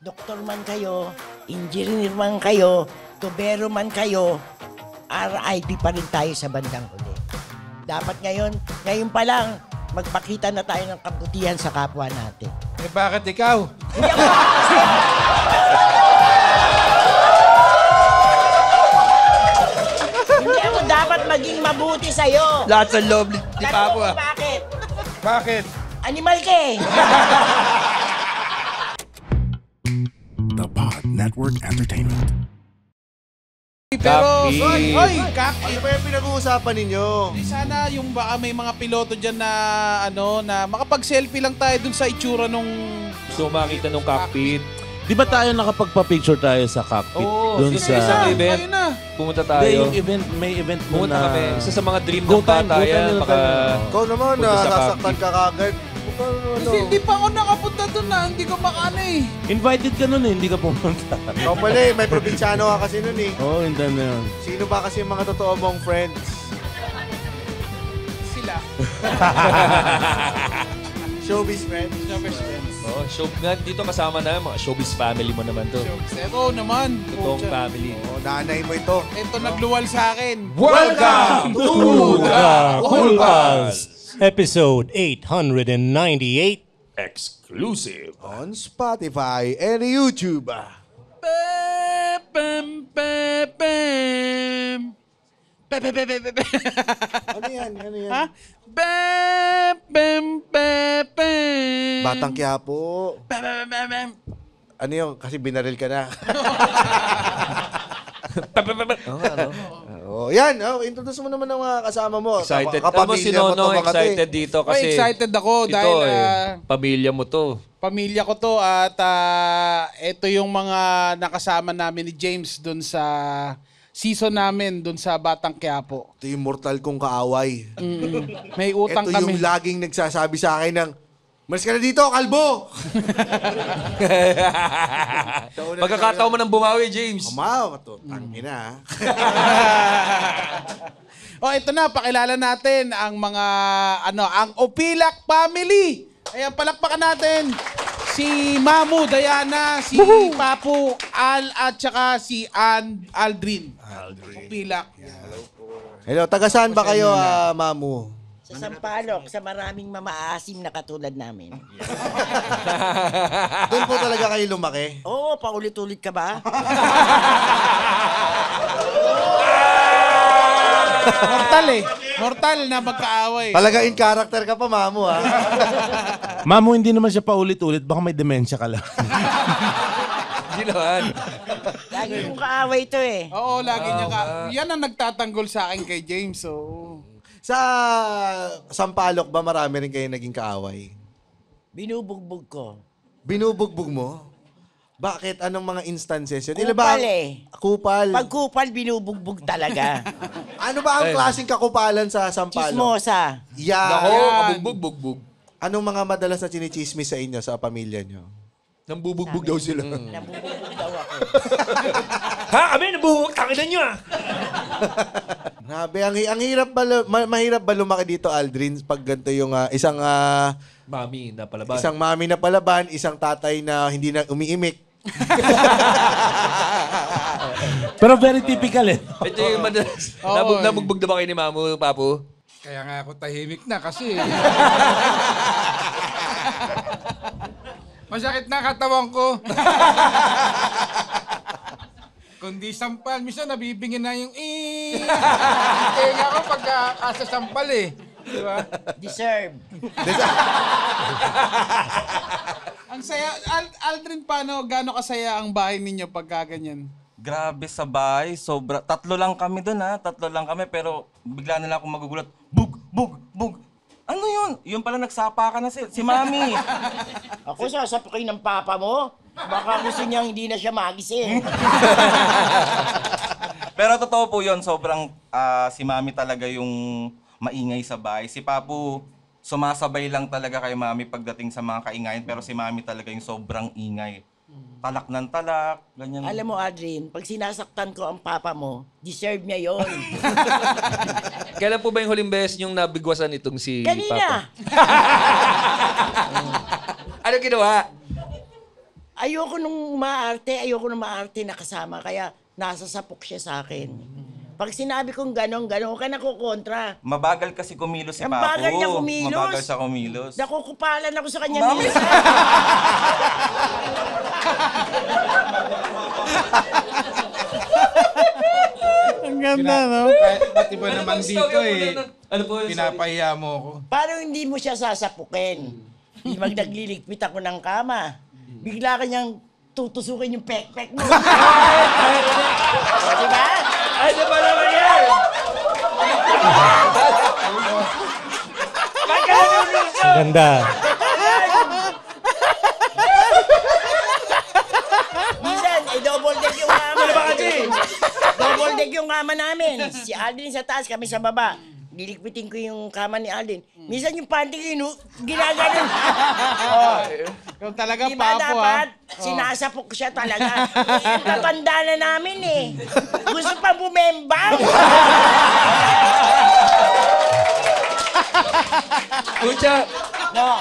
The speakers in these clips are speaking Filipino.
doktor man kayo, engineer man kayo, tubero man kayo, RIP pa rin tayo sa bandang huli. Dapat ngayon pa lang, magpakita na tayo ng kabutihan sa kapwa natin. Eh bakit ikaw? Hindi ako dapat maging mabuti sa'yo. Lahat sa loob ni Papo ah. Bakit? Bakit? Animal ka eh. The Pod Network Entertainment. Pero, Kapi. oy, Kapi. Ano ba yung pinag-uusapan ninyo? Di sana yung baka may mga piloto dyan na na makapag-selfie lang tayo dun sa itsura nung... Gusto mo makita nung cockpit? Di ba tayo nakapagpa-picture tayo sa cockpit? Oo, Doon sige, sa... isang event. Ayun na. Pumunta Hindi, tayo. yung event, may event mo Pumunta na... kami. Isa sa mga dream Go ng time, bata go time yan. nila Baka... tayo. Ikaw naman, Punta sa nasasaktan cockpit. ka kagad. Hindi pa ako nakapunta dun na. Hindi ko makano eh. Invited ka nun eh, hindi ka pumunta. Ikaw pala eh, may probinsyano ka kasi nun eh. Oo, hindi na yun. Sino ba kasi yung mga totoo mong friends? Sila. Showbiz friends? Showbiz friends. Oh, show nga dito kasama na mga showbiz family mo naman to. Oo naman. Totoong Pucha. family. Oo, nanay mo ito. Ito nagluwal sa akin. Welcome to the Ulpas! Episode 898. Exclusive. On Spotify and YouTube. Ano yan? Ano yan? Ha? Batang Quiapo. Ano yun? Kasi binaril ka na. Oo, yan. Oh, introduce mo naman ang mga kasama mo. Excited. Alam mo Kapamilya si mo to, Nono Makati. excited dito kasi... excited ako ito, dahil pamilya mo to. pamilya ko to at ito yung mga nakasama namin ni James dun sa season namin dun sa Batang Quiapo. Ito yung mortal kong kaaway. May utang Ito kami. yung laging nagsasabi sa akin ng, malis ka na dito, kalbo! Pagkakataon mo ng bumawi, James. Kumaw, to. Tangina. Oh, ito na, pakilala natin ang mga, ang Opilak family. Ayan, palakpakan natin. Si Mamu, Diana, si Papu, Al, at saka si Aldrin. Opilak. Hello, taga saan ba kayo, Mamu? Sa Sampaloc, sa maraming mamaasim na katulad namin. Doon po talaga kayo lumaki? Oo, paulit-ulit ka ba? Mortal eh. Mortal na magkaaway. Talaga in character ka pa, Mamu, ha? Mamo, hindi naman siya paulit-ulit. Baka may demensya ka lang. Hindi naman. Lagi kong kaaway to eh. Oo, lagi niya ka. Yan ang nagtatanggol sa akin kay James. So. Sa Sampaloc ba marami rin kayo naging kaaway? Binubugbog ko. Binubugbog mo? Bakit? Anong mga instances yun? Kupal eh. Kupal. Pag kupal, binubugbog talaga. Ano ba ang klaseng kakupalan sa Sampaloc? Chismosa. Yan. Nako, Ayan. kabugbog-bugbog. Anong mga madalas na chinichismis sa inyo, sa pamilya nyo? Nambubugbog daw sila. Nabubugbog daw ako. Ha? Kami nabubugbog? Takinan nyo ah! Grabe, ang hirap ba, mahirap ba lumaki dito, Aldrin, pag ganito yung isang Mami na palaban. isang mami na palaban, isang tatay na hindi na umiimik. Pero very typical eh. Ito yung madalas. Oo, Nabugbog na ba kayo ni Mamu, Papu? Kaya nga ako tahimik na kasi. Masakit na katawan ko. Kundi sampal. Minsan nabibingin na yung kaya nga ako pagkasasampal eh. Di ba? Deserve. Ang saya, Aldrin, gaano kasaya ang bahay ninyo pagka ganyan? Grabe sa bahay, sobra. Tatlo lang kami doon ha, tatlo lang kami pero bigla na lang akong magugulat. Bug, bug, bug. Ano yun? Yun pala nagsapa ka na si Mami. Ako sasapukin ng papa mo. Baka gusto niyang hindi na siya magising. Pero totoo po yun, sobrang si Mami talaga yung maingay sa bahay. Si Papu, sumasabay lang talaga kay Mami pagdating sa mga kaingayan pero si Mami talaga yung sobrang ingay. Talak ng talak, ganyan. Alam mo, Adrian, pag sinasaktan ko ang papa mo, deserve niya yon. Kailan po ba yung huling beses yung nabigwasan itong si Kanina. Papa? Ano ginawa? ayoko nung maarte na kasama, kaya nasasapok siya sa akin. Pag sinabi kong gano'n, huwag ka nakukontra. Mabagal kasi kumilos si Ang Papo. bagal niya kumilos. Mabagal siya kumilos. Nakukupalan ako sa kanya Mami. minsan. Ang ganda, no? Ba't iba naman dito Ano po? pinapahiya mo ako. Paano hindi mo siya sasapukin? Pag nagliligpit ako ng kama, bigla kanyang tutusukin yung pek-pek mo. Diba? Ay, di ba naman yan? Ba't ka nanunuso? Ang ganda. Minsan, double deck yung kama. Double deck yung kama namin. Si Aldrin sa taas, kami sa baba. Lilikpitin ko yung kama ni Aldrin. Minsan yung panty ko, ginaganon. Ikaw talaga, Diba Papo, dapat, sinasapok siya talaga. Eh, tatanda na namin eh. Gusto pa bumembang. Kucha, No.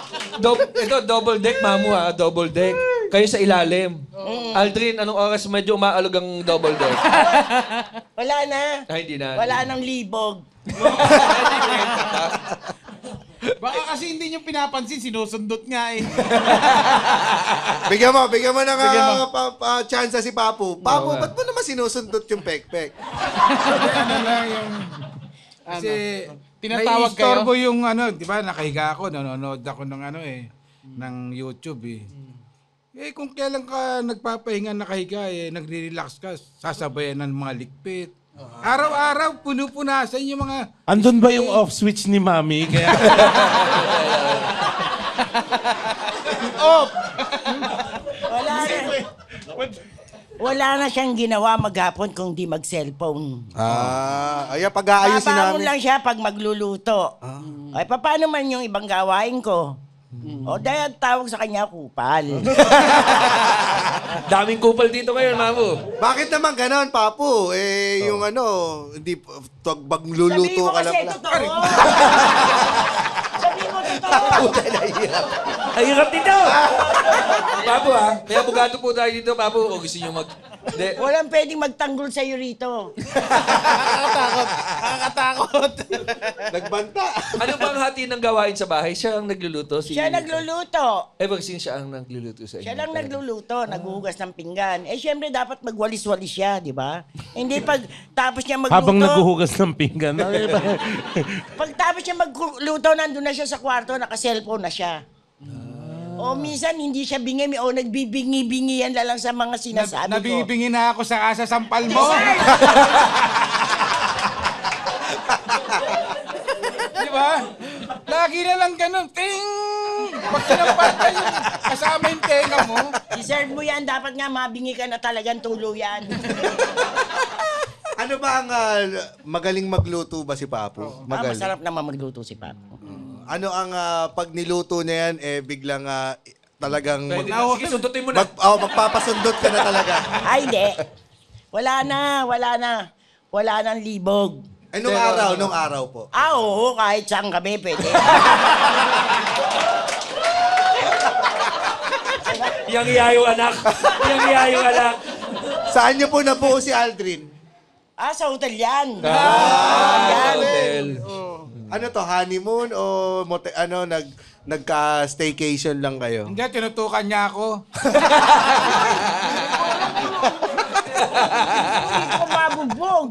ito, double deck, Mamu ha, double deck. Kayo sa ilalim. Aldrin, anong oras medyo umaalog ang double deck? Wala na. Ay, hindi na. Wala nang libog. Baka kasi hindi nyo pinapansin, sinusundot nga eh. Bigyan mo ng chance si Papu. Papu, ba't mo naman sinusundot yung pek-pek? Ano lang yung... Kasi Tinatawag naiistorbo yung di ba, nakahiga ako, nanonood ako ng ng YouTube eh. Eh kung kailan ka nagpapahinga nakahiga nagre-relax ka, sasabayan ng mga ligpit. Araw-araw puno-punasan yung mga... Andun ba yung off switch ni Mami? Kaya Wala na. Wala na siyang ginawa maghapon kung di mag-cellphone. Ayan, pag-aayusin Babangon namin. lang siya pag magluluto. Ay, paano man yung ibang gawain ko? O, dahil tawag sa kanya kupal. Daming kupal dito ngayon, Mamu. Bakit naman ganon, Papu? Yung hindi, magluluto ka lang pala. totoo. Sabihin mo totoo. Ay, hirap dito! Papu ha, may abogado po tayo dito, Papu. O gusto nyo mag... Hindi. Walang pwedeng magtanggol sa'yo rito. Nakakatakot. Nagbanta. Ano ba ang hati ng gawain sa bahay? Siya ang nagluluto? Siya nagluluto. Ever since siya ang nagluluto sa inyo? Siya lang nagluluto, naghuhugas ng pinggan. Eh, syempre, dapat magwalis-walis siya, di ba? Hindi pag tapos niya magluto. habang naghuhugas ng pinggan. Pag tapos niya magluto, nandun na siya sa kwarto, naka-cellphone na siya. O minsan, hindi siya bingi, o nagbibingi-bingihan lang sa mga sinasabi ko. Nabibingi na ako sa kasasampal mo. Di ba? Lagi na lang ganun. Ting! Pag sinampal ka yung kasama yung tenga mo. Deserve mo yan, dapat nga mabingi ka na talagang tuluyan. Ano ba ang magaling magluto ba si Papu? Magaling. Masarap naman magluto si Papo. Ano ang pag niluto niya yan, biglang talagang Pwede na. Sige, sundutin mo na. magpapasundot ka na talaga. Ay, hindi. Wala na. Wala nang libog. Nung araw po. Oo, kahit saan kami, pwede. Yang iyayong anak. Yang iyayong anak. Saan niyo po nabuo si Aldrin? Sa hotel yan. Hotel. Ano to, honeymoon o nagka-staycation lang kayo? Hindi, tinutukan niya ako. Hindi ko mabugbog.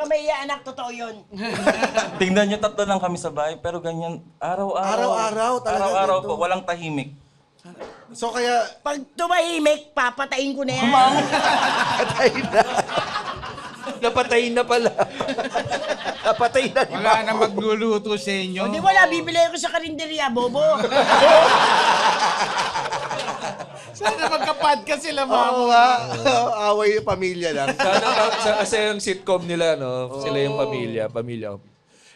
May anak, totoo yun. Tingnan nyo, 3 lang kami sa bahay, pero ganyan, araw-araw. Araw-araw talaga Araw-araw ganito. po, walang tahimik. So kaya, Pag tumahimik, papatayin ko na yan. Napatayin na pala. Napatayin na. Wala na magluluto sa inyo. Hindi wala, bibili ko sa karinderya, bobo. Sana magka-podcast sila, oo Mamu. nga, away yung pamilya lang. Kasi yung sitcom nila, no? Sila yung pamilya.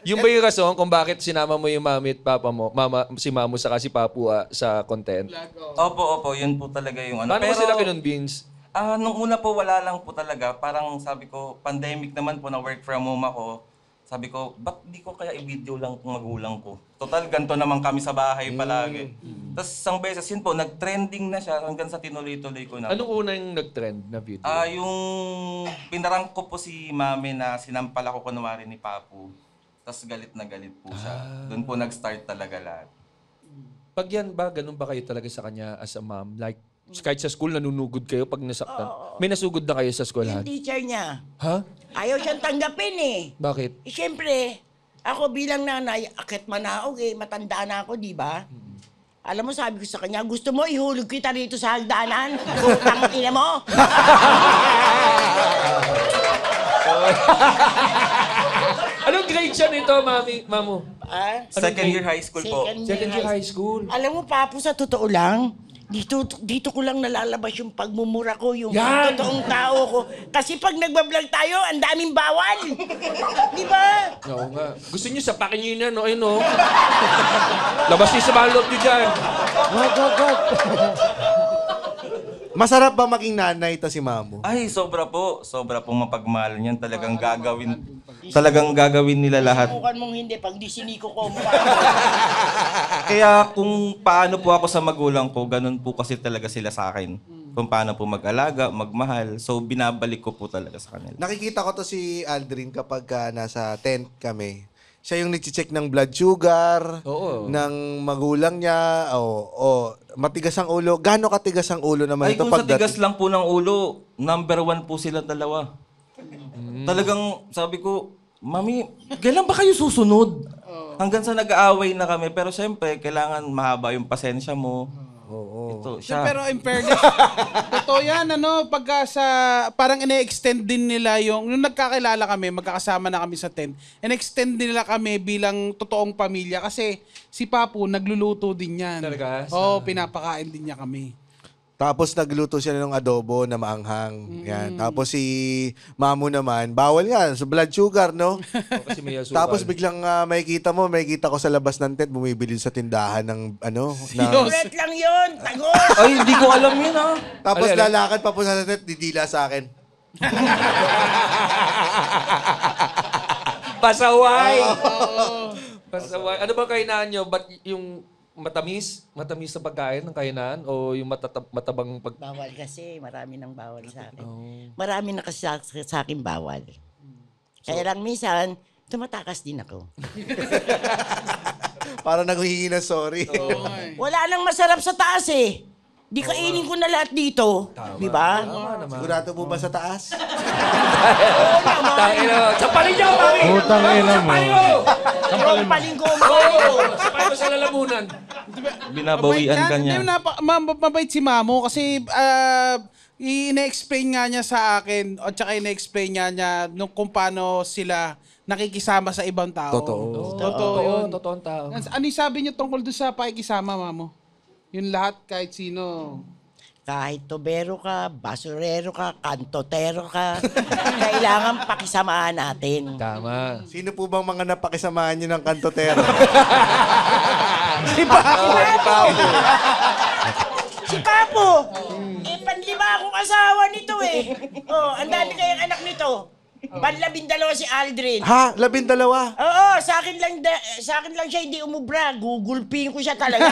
Yung ba yung rason kung bakit sinama mo yung mami at papa mo, si Mamu saka si Papu sa content? Opo, yun po talaga yung ano. Paano mo sila kinonvince? Nung una po, wala lang po talaga. Parang sabi ko, pandemic naman po na work from home ako. Sabi ko, ba't di ko kaya i-video lang kung magulang ko? Total, ganito naman kami sa bahay palagi. Tapos isang beses yun po, nag-trending na siya hanggang sa tinuloy-tuloy ko na. Anong unang nag-trend na video? Yung pinarang ko po si mami na sinampal ako kunwari ni Papu. Tapos galit na galit po siya. Doon po nag-start talaga lahat. Pag yan ba, ganun ba kayo talaga sa kanya as a mom? Like, kahit sa school, nanunugod kayo pag nasaktan? May nasugod na kayo sa Yung eskwelahan? teacher niya, Ha? ayaw siyang tanggapin eh. Bakit? Siyempre, ako bilang nanay, akit manaog eh, matanda na ako, di ba? Alam mo, sabi ko sa kanya, gusto mo ihulog kita rito sa hagdanan? Putang ina mo! Anong grade siya nito, mamu? Ah? Second year high school po. Second year high school. Alam mo, Papo, sa totoo lang, dito ko lang nalalabas yung pagmumura ko, yung Yan! totoong tao ko. Kasi pag nagbablog tayo, ang daming bawal. Di ba? Oo nga. Gusto niyo sapakin niyo yun, no? Ayun, no? Labas niyo sa balot niyo dyan. Masarap ba maging nanay ito si Mamu? Ay, sobra po. Sobra pong mapagmahal niyan. Talagang gagawin nila lahat. Subukan mong hindi, pag di siniko ko, Kaya kung paano po ako sa magulang ko, ganun po kasi talaga sila sa akin. Kung paano po mag-alaga, magmahal. So, binabalik ko po talaga sa kanila. Nakikita ko to si Aldrin kapag nasa tent kami. Siya yung nag-check ng blood sugar, Oo. ng magulang niya. Matigas ang ulo. Gaano katigas ang ulo naman Ay, ito? kung sa tigas lang po ng ulo, number 1 po sila dalawa. Talagang sabi ko, Mami, kailan ba kayo susunod? Hanggang sa nag-aaway na kami. Pero siyempre, kailangan mahaba yung pasensya mo. Ito, siya. Pero in fairness, totoo yan, pagka parang ine-extend din nila yung nagkakilala kami, magkakasama na kami sa tent, ine-extend nila kami bilang totoong pamilya kasi si Papu nagluluto din yan. Talaga? Oo, pinapakain din niya kami. Tapos nagluto siya ng adobo na maanghang. Yan. Tapos si Mamu naman, bawal yan. So blood sugar, no? Kasi may asukal. Tapos biglang makikita ko sa labas ng tent, bumibili sa tindahan ng Ulit lang yun, tagos! Ay, hindi ko alam yun, ha? Tapos Alin? lalakad pa po sa tent, didila sa akin. Pasaway! Pasaway. Ano ba kainaan nyo? Ba't yung matamis? Matamis na pagkain ng kainaan? O yung matabang Bawal kasi, marami nang bawal sa akin. Marami na kasi sa akin bawal. Kaya lang minsan, tumatakas din ako. Para naghihingi ng sorry. Wala nang masarap sa taas eh. Di kainin ko na lahat dito. Di ba? Sigurado po ba sa taas? Tangina. Sampalin niyo, mami! Putang ina mo. Yung palinggo mo. Sampalin mo sa lalamunan. Binabawian ka niya. Mabait si Mamo kasi ine-explain nga niya sa akin at saka ine-explain niya kung paano sila nakikisama sa ibang tao. Totoo yun. Totoong tao. Ano yung sabi niyo tungkol doon sa pakikisama, Mamo? Yung lahat, kahit sino. Kahit tubero ka, basurero ka, kantotero ka, kailangan pakisamahan natin. Tama. Sino po bang mga napakisamahan niyo ng kantotero? Si Papo! Si Papo! Panlima akong asawa nito eh. Ang dami kayang anak nito. Panlabindalawa si Aldrin. Ha? 12? Oo, sa akin lang siya hindi umubra. Gugulpin ko siya talaga.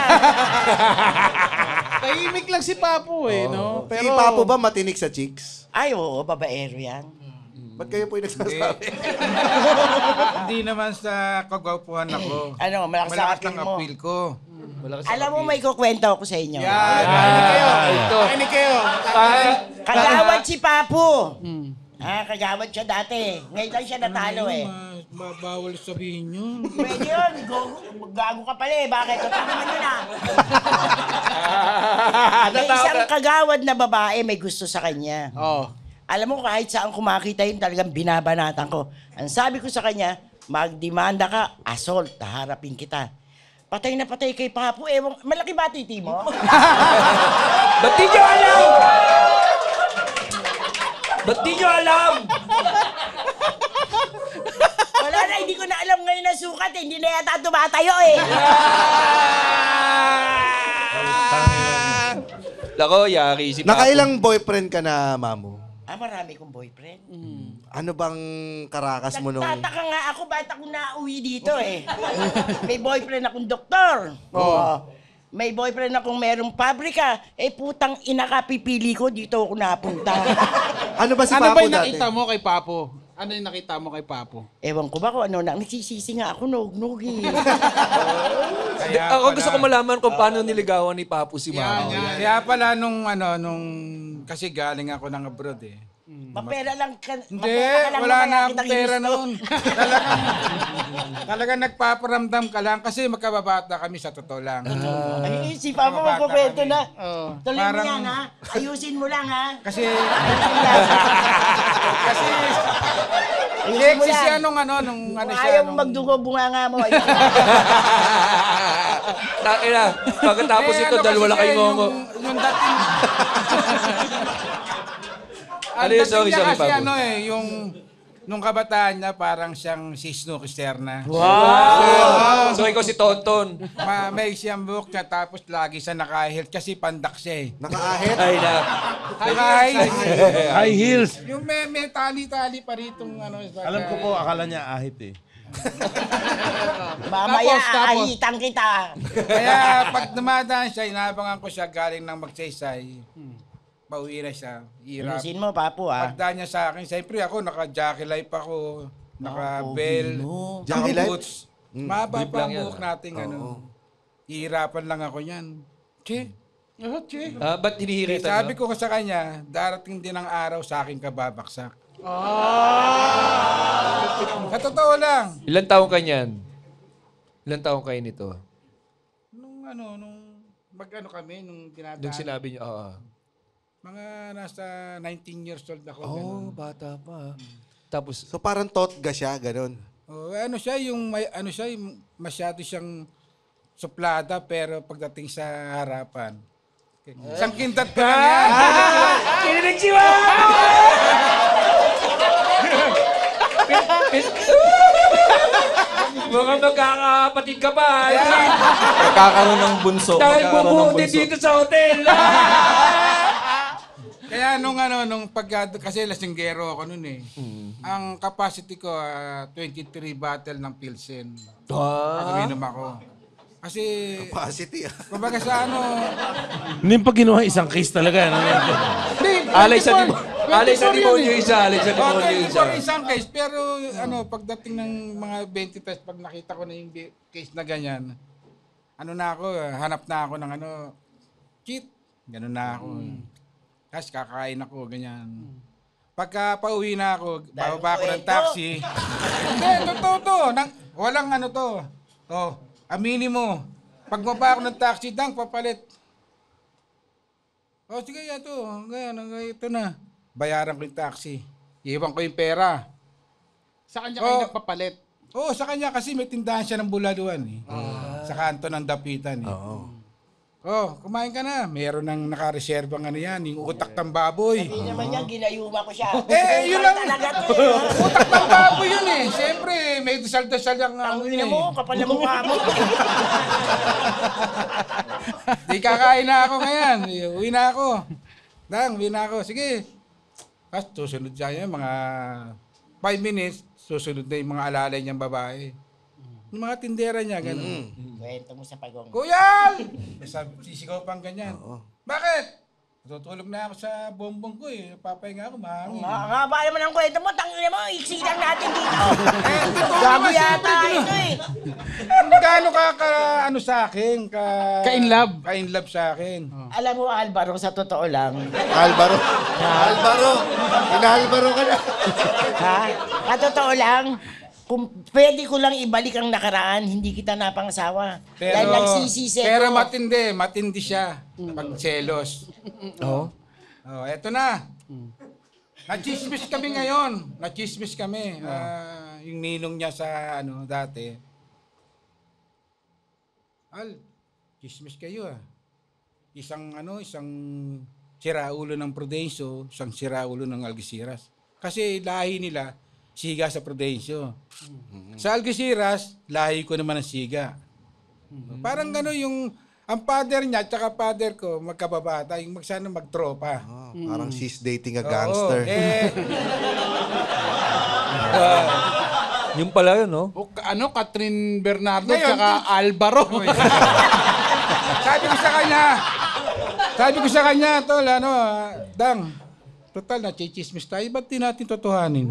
Tahimik lang si Papo no? Si Papo ba matinik sa chicks? Ay, oo, babaero yan. Ba't kayo po yung nagsasabi? Hindi naman sa kagwapuhan ako. Ano, malakas sa Malakas akin ang mo. appeal ko. Alam mo, may kukwento ako sa inyo. Pakinig kayo. Kagawad si Papo. Kagawad siya dati. Ngayon lang siya natalo eh. Bawal sabihin yun. Pwede yun. Gago ka pala eh. Bakit? Totoo naman yun ah. May isang kagawad na babae may gusto sa kanya. Alam mo, kahit saan kumakita yun, talagang binabanatan ko. Ang sabi ko sa kanya, magdemanda ka, assault, haharapin kita. Patay na patay kay Papo. Malaki ba titi mo? Ba't di nyo alam? Ba't di nyo alam? Wala na, hindi ko na alam ngayon na sukat eh. Hindi na yata tumatayo eh. Lako, yari si Papo. Nakailang boyfriend ka na, Mamu? Marami kong boyfriend. Ano bang karakas mo nung... Nagtataka nga ako, bakit ako nauwi dito eh. May boyfriend akong doktor. Oo. May boyfriend akong merong pabrika. Putang ina ka, pipili ko, dito ako napunta. Ano ba si Ano ba Papo yung dati? nakita mo kay Papo? Ano yung nakita mo kay Papo? Ewan ko ba kung ano na, nagsisisi nga ako, nog-nog eh. Ako gusto ko malaman kung paano niligawan ni Papo si Mama. Kaya pala nung kasi galing ako ng abroad eh. Mapera lang ka, Hindi, mapera ka lang wala naman na kita akong pera ginusto. noon. Talagang nagpaparamdam ka lang kasi magkababata kami sa totoo lang. Ay, si Papa Mababata magkukwento kami. na. Oo. Tuloy mo Parang- yan ha. Ayusin mo lang ha. Kasi Ayusin mo sexy lang. siya nung nung Kung siya. ayaw nung- magdugo, bunganga mo. Ayusin. Takina, pagkatapos ito, ano dalawa kasi lang kayo siya, ngongo. Yung dating... Ano Ang yun, dating sorry, niya sorry, kasi Pablo. yung... Nung kabataan niya, parang siyang si Snook Sterna. So ikaw si Tonton. May siyang buhok niya, tapos lagi siya naka-heel kasi pandak siya eh. Nakaahit? Ay na. High heels. Yung may tali-tali pa ritong Alam ko po, akala niya ahit eh. Mamaya, Tapos. ahitan kita. Kaya pag dumadaan siya, inabangan ko siya galing ng magsaysay. Pauwi na siya. Hirap. Ayusin mo, Papo ha. Pagdaan niya sa akin, siyempre ako, naka-jockey life ako, naka-bell, Jockey life? boots. Mahaba Brief pa lang ang yan, buhok natin, Hihirapan lang ako niyan. Che, Ba't hinihiritan sabi nyo? ko sa kanya, darating din ang araw sa akin ka babaksak. Sa totoo lang. Ilan taong ka niyan? Ilan taong kayo nito? Nung kami, nung dinadaan. Nung sinabi niyo, Mga nasa 19 years old ako. Oh, ganun. bata pa. Tapos, So parang totga siya, ganun. Yung masyado siyang suplada pero pagdating sa harapan. Isang kintat pa lang yan. kinilig si Mama! Mga magkakapatid ka pa. Nagkakaroon ng bunso. Dahil Nagkakaroon ng bumuti bunso. dito sa hotel. Kaya nung kasi lasinggero ako noon eh. Ang capacity ko 23 bottle ng Pilsen. Pag uminom ako. Kasi Capacity. kumbaga sa Hindi pa ginawa isang case talaga. Alay sa demonyo isa. Alay sa demonyo isa. for isang case pero pagdating ng mga 20 pesos pag nakita ko na yung case na ganyan, hanap na ako ng cheat. Ganun na ako. Tapos kakain ako, ganyan. Pagka pauwi na ako, bababa ako ng taxi. Hindi, totoo to. Walang to. Aminin mo. Pag bababa ako ng taxi, papalit. Sige, ito. Ito na. Bayaran ko yung taxi. Iwan ko yung pera. Sa kanya kayo nagpapalit. Oo, sa kanya kasi may tindahan siya ng bulaluan eh. Sa kanto ng Dapitan eh. Kumain ka na. Meron nang nakareserbang yung utak ng baboy. Hindi naman yan, ginayuma ko siya. Yun lang. Talaga to eh. Utak ng baboy yun eh. Siyempre, may dasal-dasal yung Ang ina mo, kapal na mukha mo. Di kakain na ako ngayon. Uwi na ako. Uwi na ako. Sige. Tapos susunod siya mga 5 minutes, susunod na yung mga alalay niyang babae. Yung mga tindera niya, gano'n. Kwento mo sa pagong. Kuya! Sisigaw pang ganyan. Bakit? Tutulog na ako sa bombong ko eh. Papahinga ako, mahangin. Ang haba naman ang kwento mo, tangina mo, iksi lang natin dito. Totoo Gabi naman, yata siyempre, ito eh. Gaano sa akin? Ka-in-love. Ka-in-love sa akin. Alam mo, Alvaro, sa totoo lang. Alvaro. Inaalvaro ka na. Ha? Sa totoo lang, kung pwede ko lang ibalik ang nakaraan, hindi kita napangasawa. Dahil nagsisisi pero ko. matindi siya. Pag selos. Eto na. Nachismis kami ngayon. Nachismis kami. Yung ninong niya sa dati. Chismis kayo Isang siraulo ng Prudencio, isang siraulo ng Algeciras. Kasi lahi nila, siga sa Prudencio. Sa Algeciras, lahi ko naman ang siga. Parang gano'n yung Ang father niya at saka father ko, magkababata, yung magtropa. Parang she's dating a gangster. Oo, eh, Yung pala yun, no? O, Catherine Bernardo Ngayon, tsaka Alvaro. sabi ko sa kanya, tol, Dang, total na chichismis tayo, ba't di natin totohanin?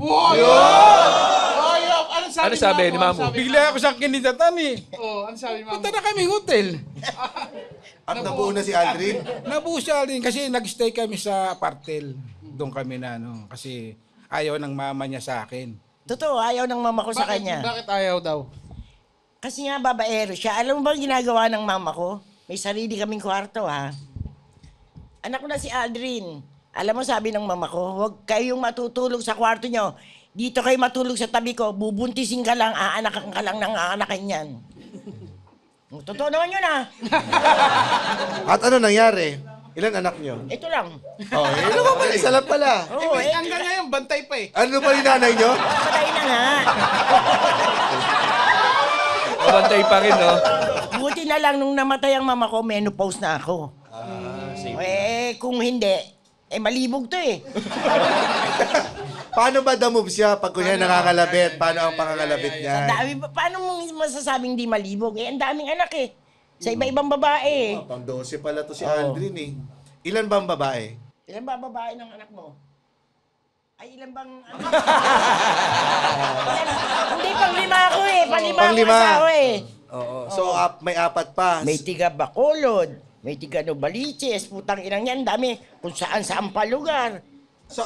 Ano sabi ni Mamu? Bigla ako sa kinitatan Ano sabi ni Mamu? Punta na kami hotel. At nabuo na si Aldrin. Nabuo siya rin kasi nag-stay kami sa apartel. Doon kami na kasi ayaw ng mama niya sa akin. Totoo, ayaw ng mama ko sa kanya. Bakit ayaw daw? Kasi nga babaero siya. Alam mo ba ang ginagawa ng mama ko? May sarili kaming kwarto, ha? Anak ko na si Aldrin. Alam mo, sabi ng mama ko, huwag kayong matutulog sa kwarto nyo. Dito kayo matulog sa tabi ko, bubuntisin ka lang, aanakan ka lang ng aanakan yan. Totoo naman yun, ha? At ano nangyari? Ilan anak niyo? Ito lang. Ano ba pala? Isa lang pala. Oo, Hanggang ngayon, bantay pa eh. Ano ba yung nanay niyo? patay na nga. Mabantay pa rin, no? Buti na lang nung namatay ang mama ko, menopause na ako. Kung hindi, malibog to eh. Paano ba the move siya pag kunya nakakalabit? Paano ang pangangalabit niya? Paano mong masasabing di malibog? Ang daming anak eh. Sa iba-ibang babae eh. Pang 12 pala to si Aldrin eh. Ilan ba ang babae? Ilan ba babae ng anak mo? Ay, ilan bang... Hindi, pang-lima ako eh. Pang-lima ako Pang-lima. asawa eh. Oo. So may apat pa. May tiga Bacolod, may tiga Novaliches, putang inang yan, dami. Kung saan pa lugar. So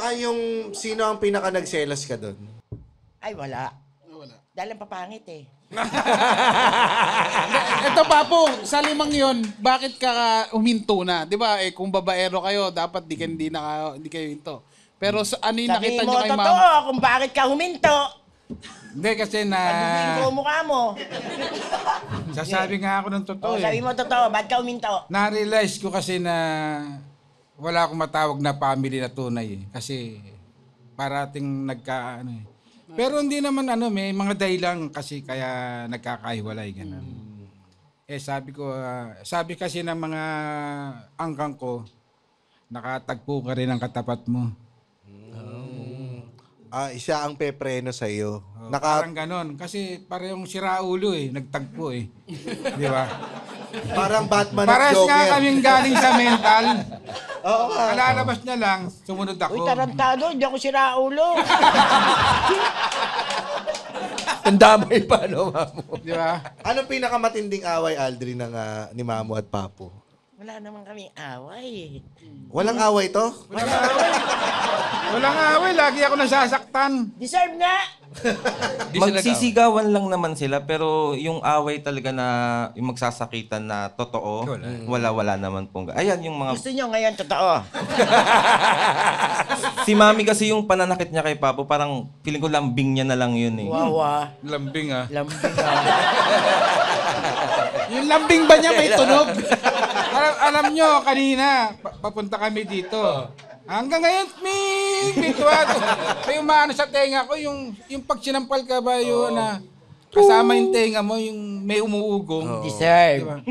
sino ang pinaka nagselos ka doon? Ay, wala. Dahil ang papangit eh. Ito, Papo, sa 5 yon, bakit ka huminto na? Di ba, kung babaero kayo, dapat di kayo hinto. Pero ano yung Sabihin nakita mo, nyo kay totoo, Mama? kung bakit ka huminto. Hindi kasi Pagbubuhin ko ang mukha mo. sasabi nga ako ng totoo Sabi mo, totoo, ba't ka huminto? Na-realize ko kasi na wala akong matawag na family na tunay eh. Kasi parating Pero hindi naman may mga dahilan kasi kaya nagkakahiwalay ganun. Sabi kasi ng mga angkang ko, nakatagpo ka rin ang katapat mo. Siya ang pepreno sa iyo. Parang ganon. Kasi parehong siraulo nagtagpo eh. Di ba? Parang Batman at Pares Joker. nga kaming galing sa mental. Oo nga. Kalalabas niya lang, sumunod ako. Uy, tarantado, hindi ako sira ulo. Ang damay pa, no, Mamu? Di ba? Anong pinakamatinding away, Aldrin, ni Mamu at Papo? Wala naman kaming away. Walang away to? Walang away, lagi ako nasasaktan. Deserve nga. Magsisigawan lang naman sila pero yung away talaga na yung magsasakitan na totoo, wala naman pong. Ayan yung mga Gusto nyo ngayon, totoo. si Mami kasi yung pananakit niya kay Papo, parang feeling ko lambing niya na lang yun eh. Wawa. Lambing Lambing Yung lambing ba niya may tunog? alam nyo, kanina, papunta kami dito. Hanggang ngayon, may umano sa tenga ko, yung pag sinampal ka ba yun na kasama yung tenga mo, yung may umuugong. Deserve.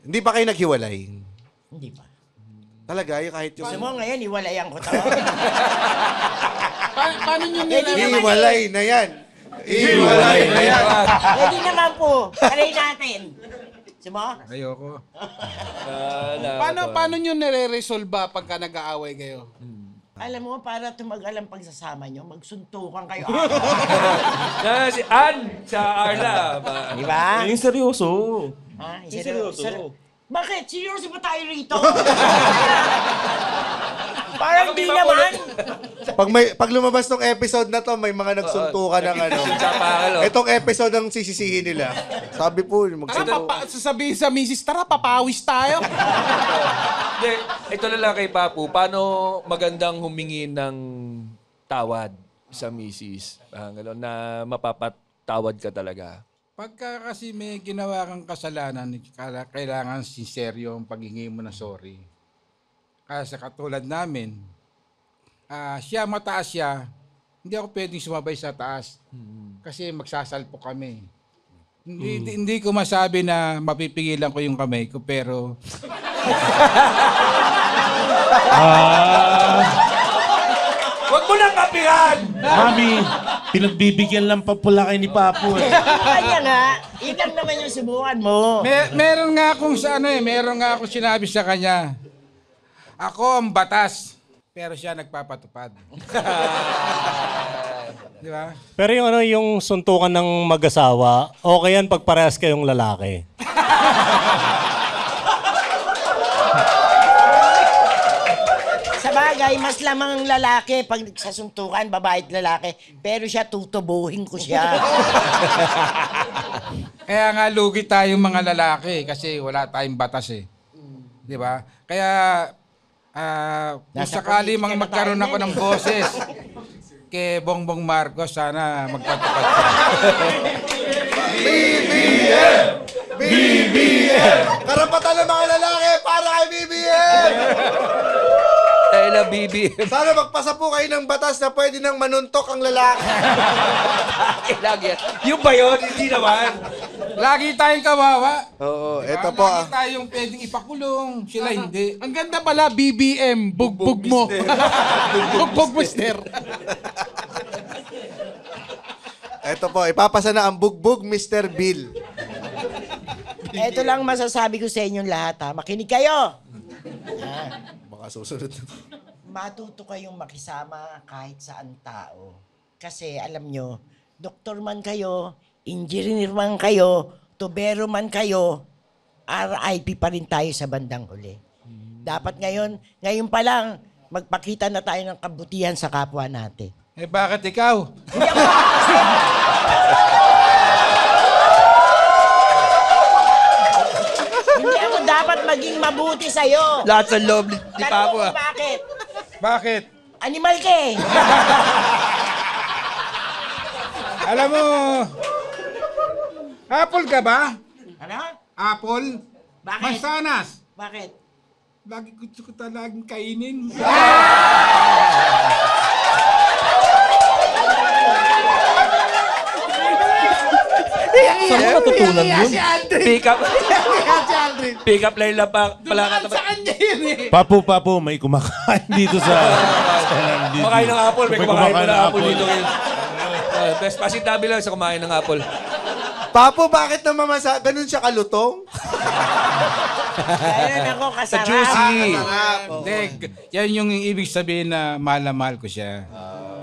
Hindi pa kayo naghiwalay? Hindi pa. Talaga, kahit yung... Gusto mo ngayon, iwalayan ko to. Paano nyo Iwalay na yan. Iwalay na yan. Pwede naman po. Taray natin. Gusto mo? Ayoko. Paano nyo nire-resolve pagka nag-aaway kayo? Alam mo, para tumagal ang pagsasama nyo, magsuntukan kayo. Si Ann sa Arla. Di ba? Yung seryoso. Ha? Seryoso. Bakit? Seryoso ba tayo rito? Parang di naman. Pag lumabas tong episode na to, may mga nagsuntukan ng Itong episode ang sisisihin nila. Sabi po, Sasabihin sa misis, tara, papawis tayo. Hindi, ito na lang kay Papu. Paano magandang humingi ng tawad sa misis? Gano'n, na mapapatawad ka talaga. Pagka kasi may ginawa kang kasalanan, kailangan sinseryo ang paghingi mo na sorry. Kasi katulad namin, mataas siya, hindi ako pwedeng sumabay sa taas. Kasi magsasalpo kami. Hindi ko masabi na mapipigilan ko yung kamay ko, pero Huwag mo nang kapihan! Mami, pinagbibigyan lang pa pula kay ni Papo eh. Kanya nga, yun lang naman yung subukan mo. meron nga akong meron nga akong sinabi sa kanya. Ako ang batas, pero siya nagpapatupad. Di ba? Pero yung suntukan ng mag-asawa, okay yan pag parehas kayong lalaki. Sa bagay, mas lamang ang lalaki pag sasuntukan, babae at lalaki. Pero siya, tutubuhin ko siya. Kaya nga lugi tayong mga lalaki kasi wala tayong batas eh. Di ba? Kaya kung Nasa sakali politika na magkaroon tayo ako yan ng eh. boses kay Bongbong Marcos, sana magpatupad siya. BBM! Karapatan ng mga lalaki para kay BBM! Dahil ang BBM. Sana magpasa po kayo ng batas na pwede nang manuntok ang lalaki. Lagi yan. Yung ba yun? Hindi naman. Lagi tayong kawawa. Oo, Diba? eto po. Lagi tayong pwedeng ipakulong. Sila hindi. Ang ganda pala, BBM, bugbog mo. Bugbog mister. Eto po, ipapasa na ang bugbog Mr. Bill. Ito lang masasabi ko sa inyong lahat, ha. Makinig kayo. Baka susunod na. Matuto kayong makisama kahit saan tao. Kasi alam nyo, doktor man kayo, engineer man kayo, tubero man kayo, RIP pa rin tayo sa bandang huli. Dapat ngayon pa lang, magpakita na tayo ng kabutihan sa kapwa natin. Eh bakit ikaw? Hindi ako dapat maging mabuti sa'yo. Lahat sa loob ni Papo ah. Bakit? Bakit? Animal ka eh. Alam mo, apple ka ba? Ano? Apple? Bakit? Mansanas? Bakit? Lagi gusto ko talagang kainin. Saan mo natutunan yun? Pick up. Pick up line lang pa. Pala ka Sa kanya yun eh. Papo, may kumakain dito sa... Kumakain ng apple. May kumakain pa ng apple dito. apple. Best pasitabi lang sa kumain ng apple. Papo, bakit naman ganun siya kalutong? Ayun ako, Sa kasarap. juicy. Hindi, yan yung ibig sabihin na mahal na mahal ko siya.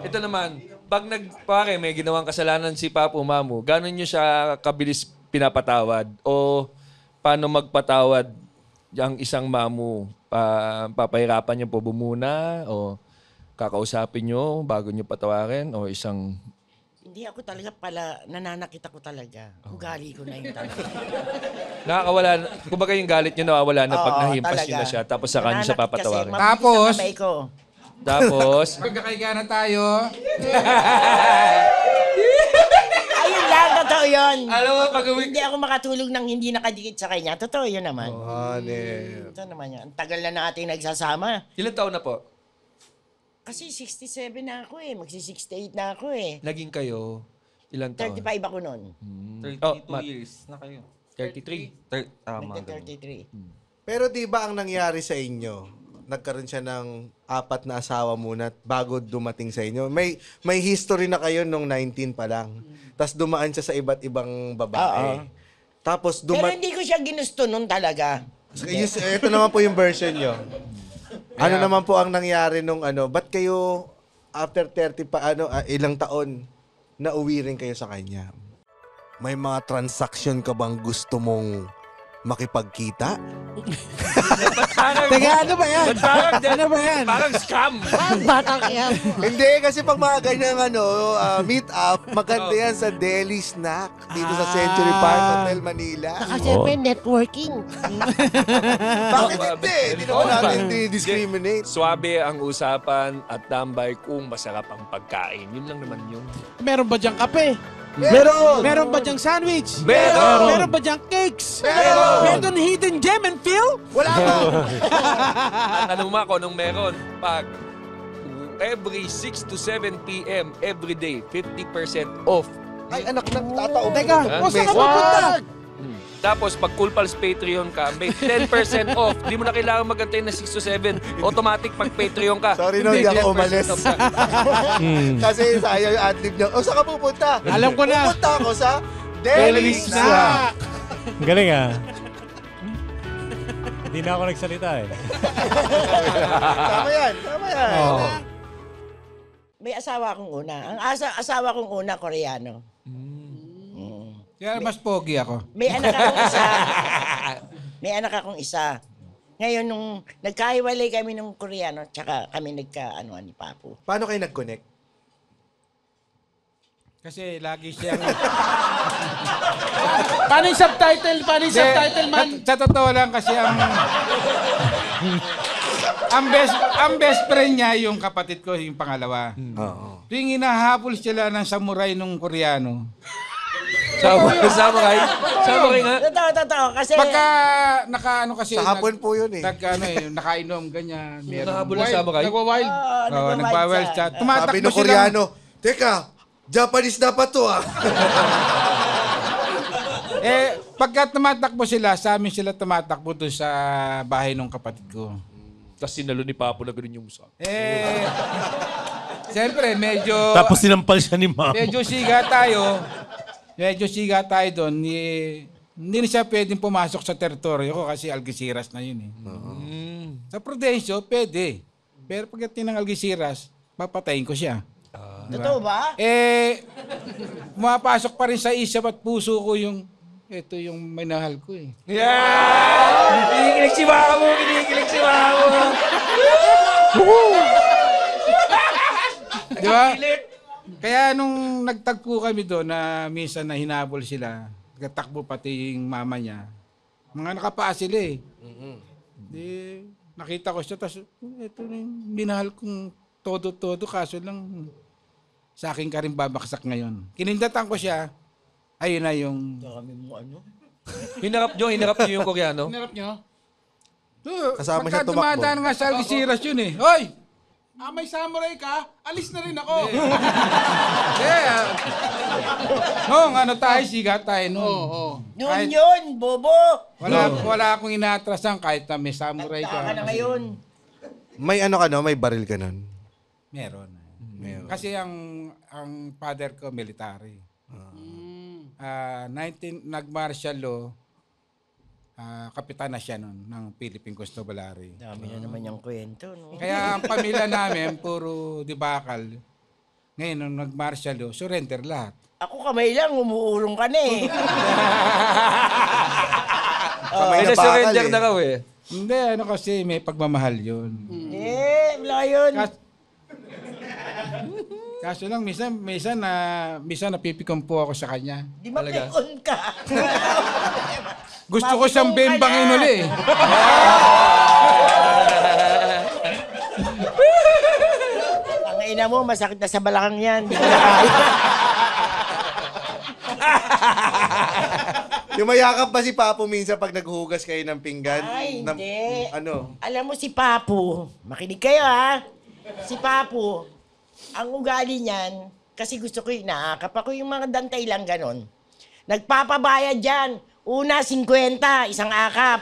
Ito naman, pag pare, may ginawang kasalanan si Papo Mamu, gano'n nyo siya kabilis pinapatawad? O paano magpatawad ang isang mamu? Papahirapan nyo po bumuna? O kakausapin nyo bago nyo patawarin? O isang... Hindi ako talaga nananakit ako talaga. Ugali ko na yun talaga. Nakakawala, kumbaga yung galit nyo nawawala na pag Oo, nahimpas nyo talaga. na siya, tapos saka nyo siya Nananakit kasi, papatawarin. mabilis Tapos? ang kamay ko. Tapos, Magkakaiga na tayo. Ayun lang, totoo yun. alam mo, pag Hindi ako makatulog nang hindi nakadikit sa kanya. Totoo yun naman. Honey. Ito naman yan. Ang tagal na natin nagsasama. ilan taon na po? Kasi 67 na ako eh. Magsi-68 na ako eh. Naging kayo, ilan taon? 35 ako nun. 32 Matt. years na kayo. 33. Tama. ganun. Nagka-33. Pero di ba ang nangyari sa inyo? Nagkaroon siya ng 4 na asawa muna bago dumating sa inyo. May history na kayo nung 19 pa lang. Tapos dumaan siya sa iba't ibang babae. Oo. Tapos Pero hindi ko siya ginusto nun talaga. Ito naman po yung version nyo. Ano naman po ang nangyari nung ba't kayo after 30 pa ilang taon na uwi rin kayo sa kanya? May mga transaction ka bang gusto mong makipagkita? Teka, ano ba yan? Ano ba yan? Parang scam. Batang yan. Hindi, kasi pag mga ganyang meet up, maganda yan sa Deli Snack dito sa Century Park Hotel, Manila. Siyempre, networking. Bakit hindi? Hindi naman natin discriminate. Swabe ang usapan at tambay kung masarap ang pagkain. Yun lang naman yun. Meron ba diyang kape? Meron! Meron ba diyang sandwich? Meron! Meron ba diyang cakes? Meron! Meron hidden gem and feel? Wala pa! At ano mo ako nung meron, pag every 6 to 7 p.m. every day, 50% off Ay, anak na, tatao. Teka, o saan ka pupunta? Tapos, pag Cool Pals Patreon ka, may 10% off. Di mo na kailangan magantay na 6 to 7. Automatic pag Patreon ka. Sorry no, hindi ako 10% umalis. off ka. Kasi sayang yung adlib niya. O, saan ka pupunta? Alam ko na. Pupunta ako sa Deli Deli Snack. Ang galing Hindi na ako nagsalita Tama yan. Oo. May asawa akong una. Ang asawa kong una, Koreano. Kaya mas pogi ako. May anak akong isa. May anak akong isa. Ngayon, nung nagkahiwalay kami ng Koreano, tsaka kami nagka-ano ni Papu. Paano kayo nag-connect? Kasi lagi siyang... Paano yung subtitle? Paano yung subtitle, man? Sa totoo lang kasi ang best friend niya yung kapatid ko, yung pangalawa. Oo. Tuwing hinahabol sila ng samurai nung Koreano. Samurai nga. Totoo. Kasi... Pagka nakaano kasi... Sa hapon po yun eh. Nakainom, ganyan. Nakahabol ng samurai? Nagwa-wild. Nagwa-wild chat. Sabi Tumatakbo ng Koreano, teka, Japanese dapat to ah. Pagka tumatakbo sila, sa amin sila tumatakbo doon sa bahay ng kapatid ko. Tapos sinalo ni Papo na gano'n yung usa. Siyempre, medyo... Tapos sinampal siya ni Mamo. Medyo siga tayo doon. Hindi na siya pwedeng pumasok sa teritoryo ko kasi Algeciras na yun eh. Sa Prudencio, pwede. Pero pagdating ng Algeciras, papatayin ko siya. Totoo ba? Pumapasok pa rin sa isip at puso ko yung ito yung minahal ko eh. Kinikilig si Mamo! Di ba? Kaya nung nagtagpo kami doon na minsan na hinabol sila, nagtakbo pati yung mama niya, mga nakapaa sila eh. Di, nakita ko siya, tapos ito na yung minahal kong todo-todo, kaso lang sa akin ka rin babaksak ngayon. Kinindatan ko siya, ayun na yung... Dami mo ano? Hinarap nyo yung Koreano? Hinarap nyo? Kasama siya tumakbo. Pagka dumadaan nga sa Algeciras yun eh. Hoy! May samurai ka? Alis na rin ako. Noong ano tayo, siga tayo noon. Noon yun, bobo! Wala akong inaatrasan kahit na may samurai Basta ka na ka. ngayon. May ano ka no? May baril ka nun? Meron. Kasi ang father ko military. Nag-martial law, kapitan na siya nun ng Philippine Constabulary. Dami na naman yung kwento, no? Kaya ang pamilya namin, puro dibakal. Ngayon, nung nag-martial law, surrender lahat. Ako kamay lang, umuurong ka na eh. Kamay na bakal surrender eh. na raw eh. Hindi, ano kasi, may pagmamahal yun. Wala yun. Kaso lang, minsan napipikom po ako sa kanya. Di mapikon ka. Gusto ko siyang Mapikon ka bembangin na. uli. Ang ina mo, masakit na sa balakang yan. Di ko na kaya. Yumayakap ba si Papo minsan pag naghuhugas kayo ng pinggan? Ay, hindi. Ano? Alam mo si Papu, makinig kayo ha. Si Papu, ang ugali niyan, kasi gusto ko inaakap ako yung mga dantay lang ganon. Nagpapabayad dyan. Una, 50, isang akap.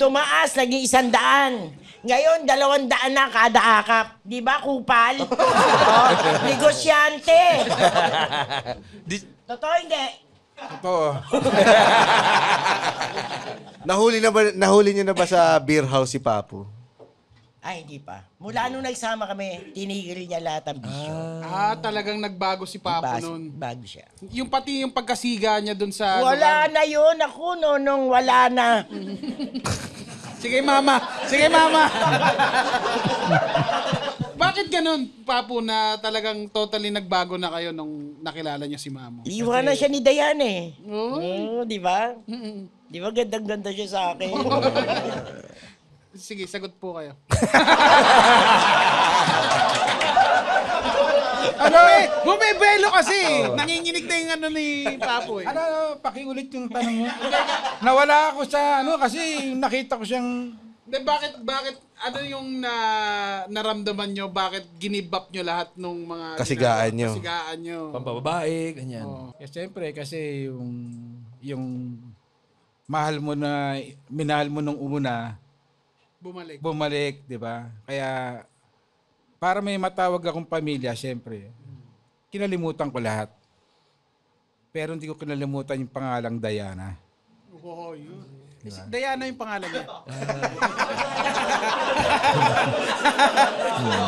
Tumaas, naging 100. Ngayon, 200 na kada akap. Di ba, kupal? Negosyante. Totoo hindi? Totoo. Nahuli niyo na ba sa beer house si Papo? Ay, hindi pa. Mula nung nagsama kami, tinigil niya lahat ang bisyo. Talagang nagbago si Papo noon. Bago siya. Yung pati yung pagkasiga niya dun sa... Wala na yun. Ako, nung wala na. Sige, mama. Bakit ganun, Papo, na talagang totally nagbago na kayo nung nakilala niya si Mamo? Iwan na siya ni Dayan eh. Di ba? Di ba gandang-ganda siya sa akin? Sige, sagot po kayo. Bumibelo kasi. Nanginginig na yung ano ni Papo eh. Pakiulit yung tanong mo. Nawala ako sa kasi nakita ko siyang Bakit, ano yung naramdaman nyo? Bakit ginib up nyo lahat nung mga Kasigaan nyo. Kasigaan nyo? Pampababae, ganyan. Siyempre, kasi yung minahal mo nung una, bumalik, di ba? Kaya, para may matawag akong pamilya, siyempre, kinalimutan ko lahat. Pero hindi ko kinalimutan yung pangalang Diana. Oo, yun. Diba? Diana yung pangalan niya.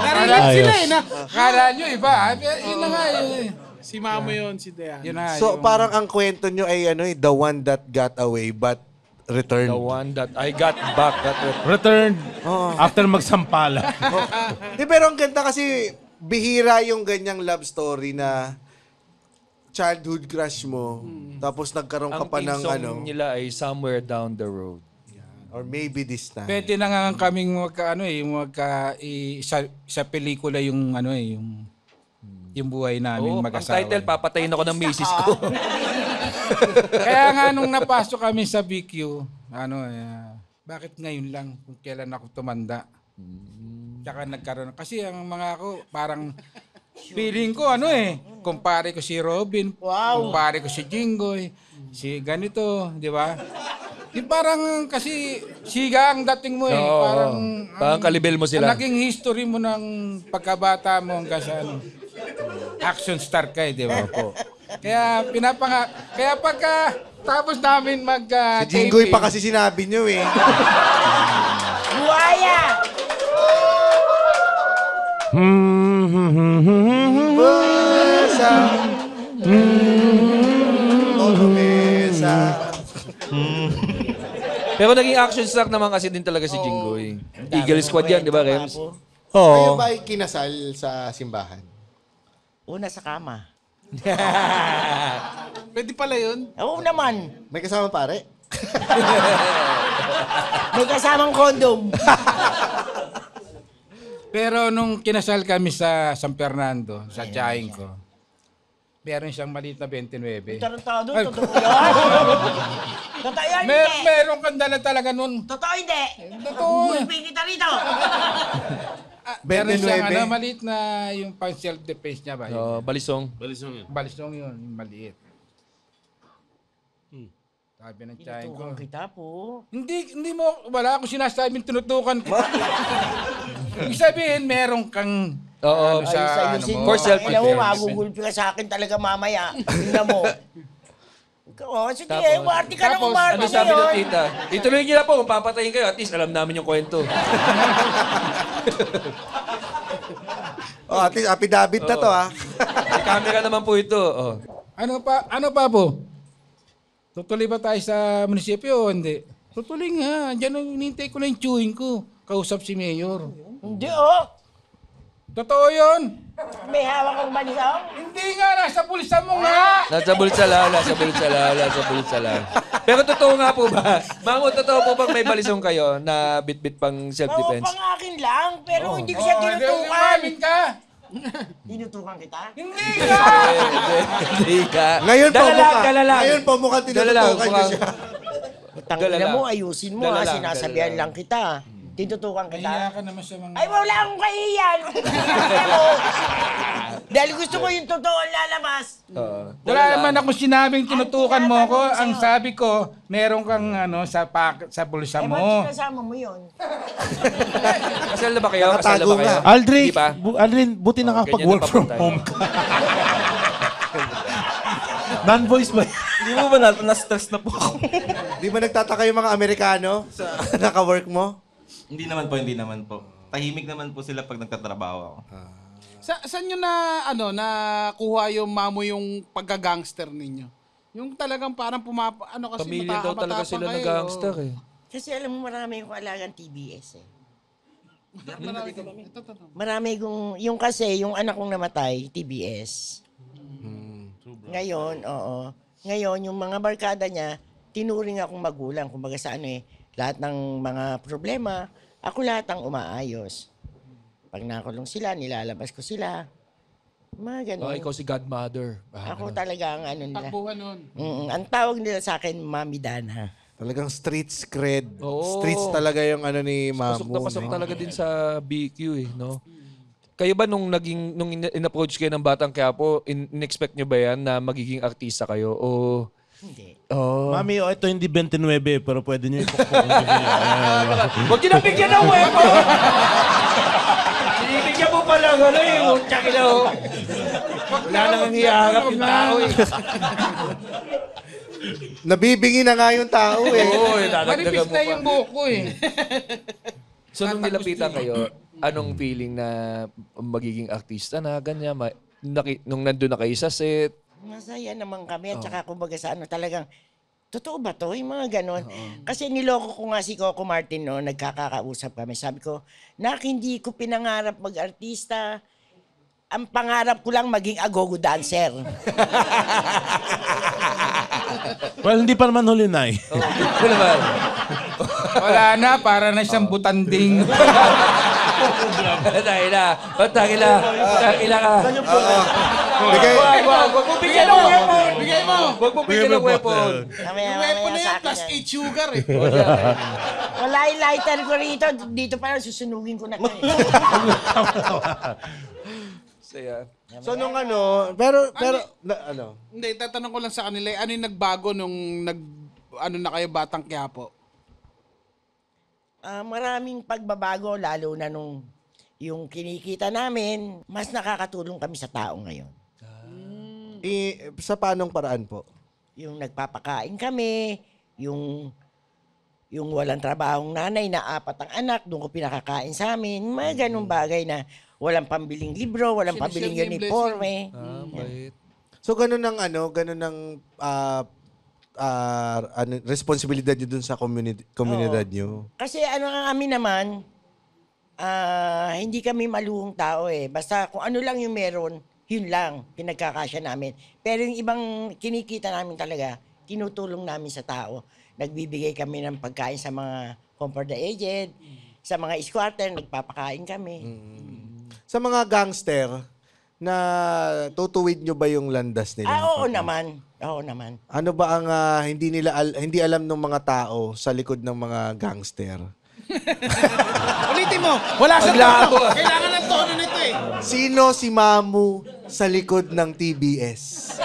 Narinig sila eh. Kala nyo iba. Yun na nga yun. Si Mamo yun, si Diana. Yun na, So parang ang kwento nyo ay the one that got away but returned. The one that I got back. Returned after magsampala. Pero ang ganda kasi bihira yung ganyang love story na childhood crush mo, tapos nagkaroon ka Ang pa theme ng song nila ay Somewhere Down the Road. or maybe this time. Pwede na nga kaming sa pelikula yung yung buhay namin Ang mag-asawa. title, papatayin ako ng misis ko. Kaya nga nung napasok kami sa BQ, bakit ngayon lang kung kailan ako tumanda? Tsaka nagkaroon. Kasi ang mga ako, parang feeling ko kumpare ko si Robin, kumpare ko si Jinggoy, si ganito, di ba? Yung parang kasi siga ang dating mo Oo, parang kalibel mo sila. Ang naging history mo ng pagkabata mo hanggang sa action star ka di ba po? Kaya kaya pagka tapos namin Si Jinggoy pa kasi sinabi nyo eh. Buhaya! Basa. Todo mesa. Pero naging action star naman kasi din talaga si Jinggoy. Eagle Squad yan, di ba, Rems? Kayo ba ay kinasal sa simbahan? Una sa kama. Pwede pala yun. Oo naman. May kasama pare? May kasamang kondom. Pero nung kinasal kami sa San Fernando, sa tiyahin ko, meron siyang maliit na 29. Tarantado, Ay. totoo yan. Totoo yan, hindi. Meron kang dala talaga nun. Totoo hindi. Totoo. Bulping kita rito. Meron siyang 29. maliit na yung pang self-defense niya ba? Balisong. Balisong yun, yung maliit. Sabi ng tiyahin ko. Tinutukan kita po. Hindi mo, wala akong sinasabing tinutukan ko. Ibig sabihin, meron kang Oo, Ayusin mo. For self-defense. Alam mo, magugulpi ka sa akin talaga mamaya. Tingnan mo. Oo, sige, Tapos- umarte ka ng umarte Ano sabi ng ngayon. tita? Ituloy niyo na po, kung papatayin kayo, at least alam namin yung kwento. At least affidavit na to May camera naman po ito. Ano pa po? Tutuloy ba tayo sa munisipyo o hindi? Tutuloy nga. Diyan ang hinintay ko na yung chewing ko. Kausap si Mayor. Hindi, oh. Totoo yun. May hawak kang balisong. Hindi nga, nasa pulisan mo nga. Nasa bulitsala. Pero totoo nga po ba? Mamo, totoo po bang may balisong kayo na bit-bit pang Oo, self-defense? pang akin lang, pero hindi ko siya tinutukan. Umamin ka. Tinutukan kita? Hindi nga. Hindi ka. Ngayon po Dala lang. Ngayon po mukhang tinutukan nyo siya. Tangina Dala mo, lang. ayusin mo Dala ha, lang, sinasabihan dala lang kita. Tinutukan Kaya kita. ka naman sa mga... Ay, wala akong kahiyan. Dahil gusto ko yung totoo lalabas. Wala naman ako sinabing tinutukan mo ko. Ang sabi ko, meron kang sa bulsa Eh, ba't mo. sinasama mo yun? Kasal na ba kayo? Nakatago nga. Aldrin, Hindi pa? Aldrin, buti nakakapag-work ganyan from na home ka. Non-voice ba? Hindi mo ba na-stress na po ako? Di ba nagtataka yung mga Amerikano sa naka-work mo? Hindi naman po. Tahimik naman po sila pag nagtatrabaho ako. Saan nyo nakuha yung Mamo yung pagka-gangster ninyo? Yung talagang parang kasi Pamilya daw talaga sila ng gangster eh. Kasi alam mo, marami akong alagang TBS eh. Ito. Marami kong, yung anak kong namatay, TBS. Ngayon, oo. Ngayon, yung mga barkada niya, tinuring akong magulang. Kumbaga sa lahat ng mga problema, ako lahat ang umaayos. Pag nakulong sila, nilalabas ko sila. Mga ganun. Ikaw si godmother. Ako talaga ang nila. Takbuhan nun. Ang tawag nila sa akin, Mami Dana. Talagang streets cred. Oo. Streets talaga yung ano ni Mamu. Pasok na pasok no? talaga din sa BQ eh, no? Kayo ba nung in-approach kayo ng Batang Quiapo, in-expect nyo ba yan na magiging artista kayo? O... Hindi. Oh. Mami, ito hindi 29 pero pwede nyo ipukpok. Huwag nyo na bigyan ng wepo! Sinibigyan mo pa lang, ano yung tsakila ho. Wala nang hiharap yung tao eh. Nabibingi na nga yung tao eh. Oo, dadagdagan Manipis mo na pa. yung buhok ko eh. So nung nilapitan kayo, anong feeling na magiging artista na, ganyan? Nung nandun na kayo sa set, Masaya naman kami at saka kumbaga sa ano talagang, totoo ba to? Yung mga ganon. Kasi niloko ko nga si Coco Martin no, nagkakausap kami. Sabi ko, Nak, hindi ko pinangarap mag-artista. Ang pangarap ko lang maging agogo dancer. Well, hindi pa naman huli, Nay. Wala ba? Wala na, para na siyang butanding. Tangila ka. Bigay, Wag mo bigyan ng weapon. Bigay mo. Wag mo bigyan ng weapon. Mamaya, Weapon na sa yan, akin plus yan. 8 sugar eh. Wala yung lighter ko rito. Dito pa lang susunugin ko na kayo. Saya. so nung ano, pero, ano? Hindi, tatanong ko lang sa kanila, ano yung nagbago nung ano na kayo Batang Quiapo? Maraming pagbabago, lalo na nung yung kinikita namin, mas nakakatulong kami sa tao ngayon. Sa paanong paraan po? Yung nagpapakain kami, yung walang trabahong nanay na 4 ang anak, doon ko pinakakain sa amin. Mga ganung bagay na walang pambiling libro, walang pambiling Sinishare niya yung uniforme. Bait. So ganun ang responsibilidad nyo dun sa komunidad nyo. Kasi ano ang amin naman, hindi kami maluhong tao eh. Basta kung ano lang yung meron, yun lang, pinagkakasya namin. Pero yung ibang kinikita namin talaga, tinutulong namin sa tao. Nagbibigay kami ng pagkain sa mga Comfort the Aged, sa mga squatter, nagpapakain kami. Sa mga gangster, na tutuwid nyo ba yung landas nila? Oo naman. Oo naman. Ano ba ang hindi alam ng mga tao sa likod ng mga gangster? Ulitin mo, wala sa tono. Kailangan ng tono nito eh. Sino si Mamu sa likod ng TBS?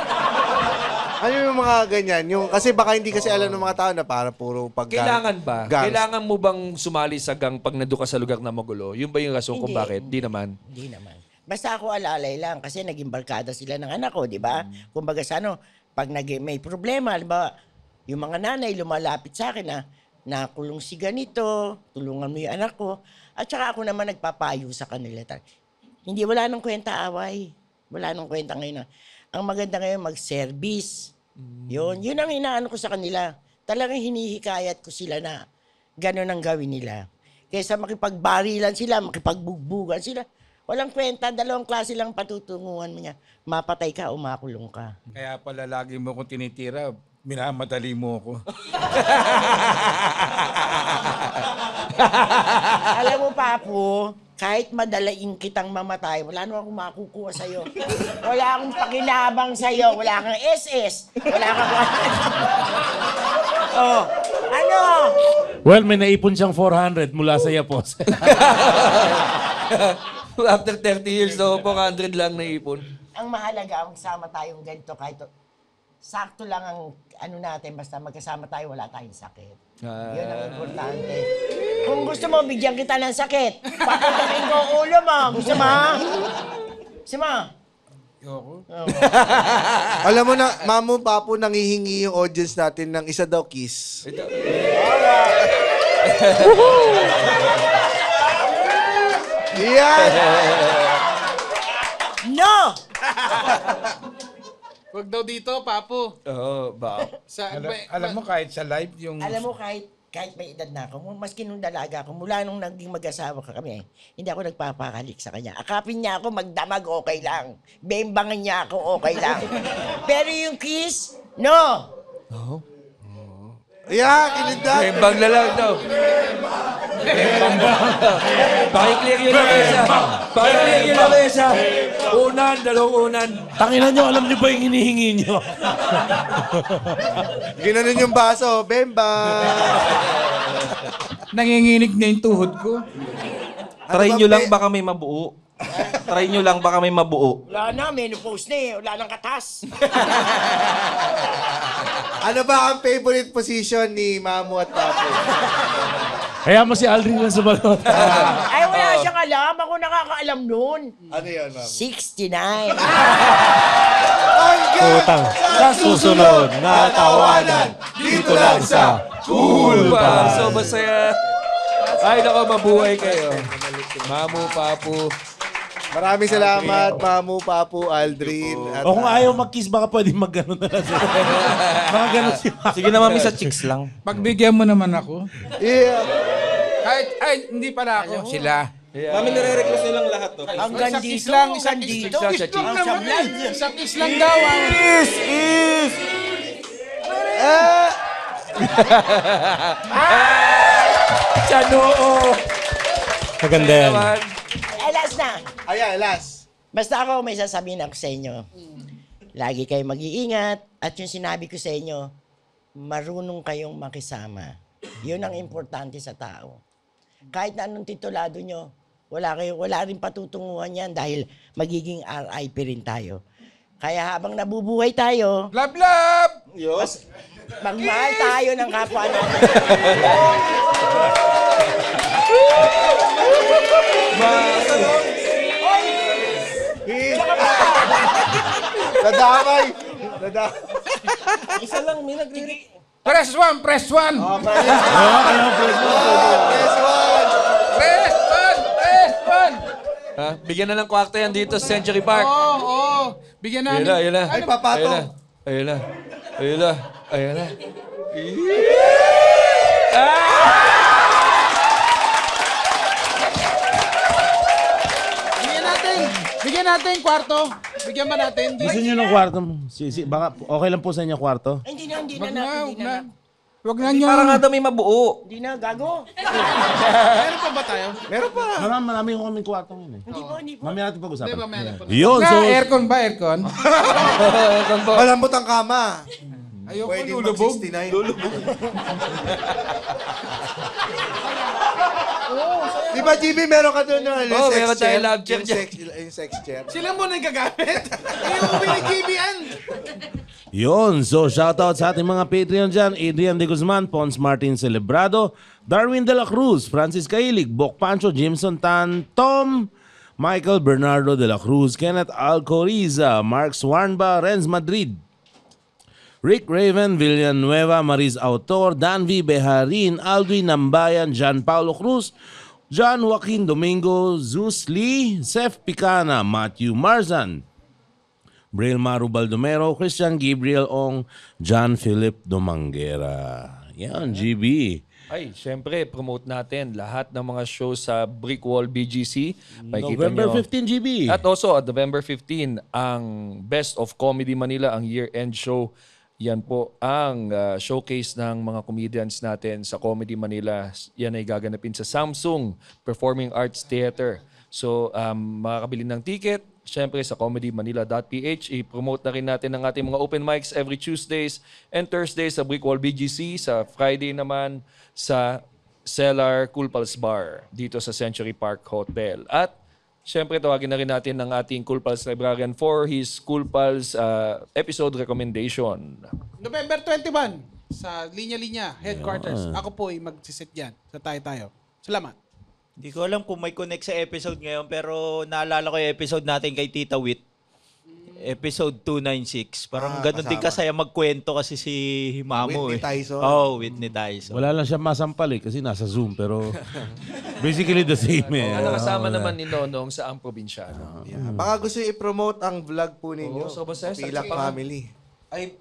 Ano yung mga ganyan? Kasi baka hindi kasi alam ng mga tao na para puro Kailangan ba? Kailangan mo bang sumali sa gang pag nandun ka sa lugar na magulo? Yun ba yung rason kung Hindi. bakit? Di naman. Hindi naman. Basta ako alalay lang kasi naging barkada sila ng anak ko, di ba? Kumbaga sa ano, pag may problema, halimbawa, yung mga nanay lumalapit sa akin na nakulong si ganito, tulungan mo yung anak ko. At saka ako naman nagpapayo sa kanila. Hindi, wala nang kwenta away. Wala nang kwenta ngayon. Ang maganda ngayon, mag-service. Yun ang inaano ko sa kanila. Talagang hinihikayat ko sila na gano'n ang gawin nila. Kaysa makipagbarilan sila, makipagbugbugan sila. Walang kwenta, 2 klase lang patutunguhan mo niya. Mapatay ka o makulong ka. Kaya pala lagi mo kong tinitira, minamadali mo ako. Alam mo, Papo, kahit madalain kitang mamatay, wala naman akong makukuha sa'yo. Wala akong pakinabang sa'yo. Wala kang SS. Wala kang... oh, ano? Well, may naipon siyang 400 mula sa Yapos. After 30 years, so 400 lang naipon. Ang mahalaga, magsama tayong ganito kahit sakto lang ang ano natin, basta magkasama tayo, wala tayong sakit. Yun ang importante. Kung gusto mo, bigyan kita ng sakit. Papuntakin ko ang ulo mo. Gusto mo? Gusto mo? Alam mo na, Mamu, Papu, nangihingi yung audience natin ng isa daw kiss. Yan! No! Huwag daw dito, Papo. Oo, ba? Alam mo, kahit sa live, yung... Alam mo, kahit may edad na ako, maski nung dalaga ako, mula nung naging mag-asawa ka kami, hindi ako nagpapakalik sa kanya. Akapin niya ako, magdamag, okay lang. Bembangan niya ako, okay lang. Pero yung kiss, no! Yeah, kilindag. Bang na lang daw. Pakiclear yung lamesa. Pakiclear yung lamesa. Unan, dalawang unan. Tanginan nyo, alam nyo ba yung hinihingi nyo? Ginanon yung baso, Bemba. Nanginginig na yung tuhod ko. Try nyo lang baka may mabuo. Try nyo lang baka may mabuo. Wala na, menopause na eh. Wala nang katas. Ano ba ang favorite position ni Mamu at Papo? Kaya mo si Aldrin lang sa balot. Ay, wala siyang alam. Ako nakakaalam nun. Ano yun, Mamu? 69. Utang. Sa susunod na tawanan. Dito lang sa Cool pa. So, masaya. Ay, nako, mabuhay kayo. Mamu, Papu. Maraming salamat, Mamu, Papu, Aldrin. At, O kung ayaw mag-kiss, baka pwede mag-ganon na lang sila. Mga ganon si Sige na mami, sa chicks lang. Pagbigyan mo naman ako. yeah. Ay, hindi pala ako. Sila. Mami, nire-request nyo lang lahat to. Hanggang Isang dito, kiss lang, hanggang isang kiss. dito. Isang Kiss lang kiss naman lang. eh. Isang kiss lang daw. Sa noo. Maganda yan. Ay, last na. Ayan, last. Basta ako, may sasabihin ako sa inyo. Lagi kayo mag-iingat. At yung sinabi ko sa inyo, marunong kayong makisama. Yun ang importante sa tao. Kahit na anong titulado nyo, wala rin patutunguhan yan dahil magiging RIP rin tayo. Kaya habang nabubuhay tayo, Love, love! magmahal tayo ng kapwa natin. Nadamay. Nadamay. Isa lang, may nagre-request. Press one, press one! Press one. Press one, press one! Ha? Bigyan na ng kwarto yan dito sa Century Park. Oo. Bigyan namin. Ayun na. Ay, papatong. Ayun na. Bigyan natin yung kwarto. Bigyan ba natin? Gusto nyo ng kwarto? Baka okay lang po sa inyo kwarto? Hindi na. Wag na. Wag na nyo. Parang nga daw may mabuo. Hindi na, gago. Meron pa ba tayo? Meron pa. Marami ko kaming kwarto ngayon eh. Hindi po. Mamaya natin pag-usapan. Hindi ba meron pa? Yun, so... Aircon ba? Aircon? Malambot ang kama. Ayoko Pwede lulubog. mag-69. Di ba, GB, meron ka doon yung Oo, sex meron chair? tayong love chair dyan. Yung sex chair. Sila mo na gagamit. Ayoko binag-GB-an. Yun, so shoutout sa ating mga Patreon dyan. Adrian De Guzman, Pons Martin Celebrado, Darwin De La Cruz, Francis Kailig, Bok Pancho, Jimson Tan, Tom, Michael Bernardo De La Cruz, Kenneth Alcoriza, Mark Swarnba, Renz Madrid, Rick Raven, Villanueva, Mariz Autor, Dan V. Beharin, Aldwin Nambayan, John Paulo Cruz, John Joaquin Domingo, Zeus Lee, Seth Picana, Matthew Marzan, Braille Maru Baldomero, Christian Gabriel Ong, John Philip Domangera. Yan, GB. Ay, syempre, promote natin lahat ng mga shows sa Brick Wall BGC. Makikita November nyo. 15, GB. At also, at November 15, ang Best of Comedy Manila, ang year-end show. Yan po ang showcase ng mga comedians natin sa Comedy Manila. Yan ay gaganapin sa Samsung Performing Arts Theater. So, makakabili ng ticket, syempre sa comedymanila.ph. I-promote na rin natin ang ating mga open mics every Tuesdays and Thursdays sa Brick Wall BGC. Sa Friday naman sa Cellar Cool Pals Bar dito sa Century Park Hotel. At syempre, tawagin na rin natin ang ating Cool Pals Librarian for his Cool Pals episode recommendation. November 21 sa Linya-Linya Headquarters. Ako po ay magsisit dyan sa tayo-tayo. Salamat. Hindi ko alam kung may connect sa episode ngayon, pero naalala ko yung episode natin kay Tita Wit. Episode 296. Parang ganun din kasaya magkwento kasi si Mamu. Whitney Tyson. Oo, Whitney Tyson. Wala lang siya masampal eh, kasi nasa Zoom. Pero basically the same eh. Ano kasama naman ni Nonong sa ang probinsyano. Yeah. Baka gusto nyo i-promote ang vlog po ninyo. Oo, so basta sa Pilak Pilak Family. Ay,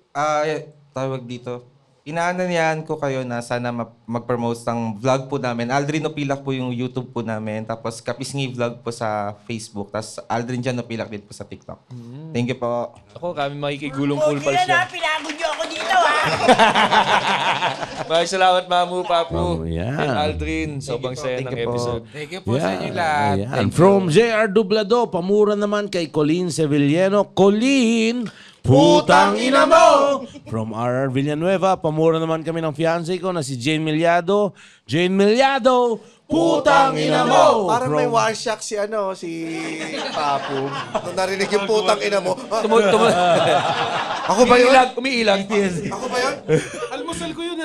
tawag dito. Inaanyayahan ko kayo na sana mag-promote ng vlog po namin. Aldrin Opilak po yung YouTube po namin. Tapos Kapisngi Vlog po sa Facebook. Tapos Aldrin Jan Opilak din po sa TikTok. Thank you po. Ako, kami makikigulong Oh, Cool Pals na, yan. pinagod niyo ako dito. Maraming salamat, Mamu, Papu, yan. and Aldrin. Sobrang saya ng episode. Thank you po sa inyo lahat. Ayan. From JR Dublado, pamura naman kay Colleen Sevillano. Colleen, putang ina mo! From RR Villanueva, pamura naman kami ng fiancé ko na si Jane Miliado. Jane Miliado, putang ina mo! Parang may warshock si Papu. Nung narinig yung putang ina mo. Ako ba yun? Umiilag. Ako ba yun? Almusal ko yun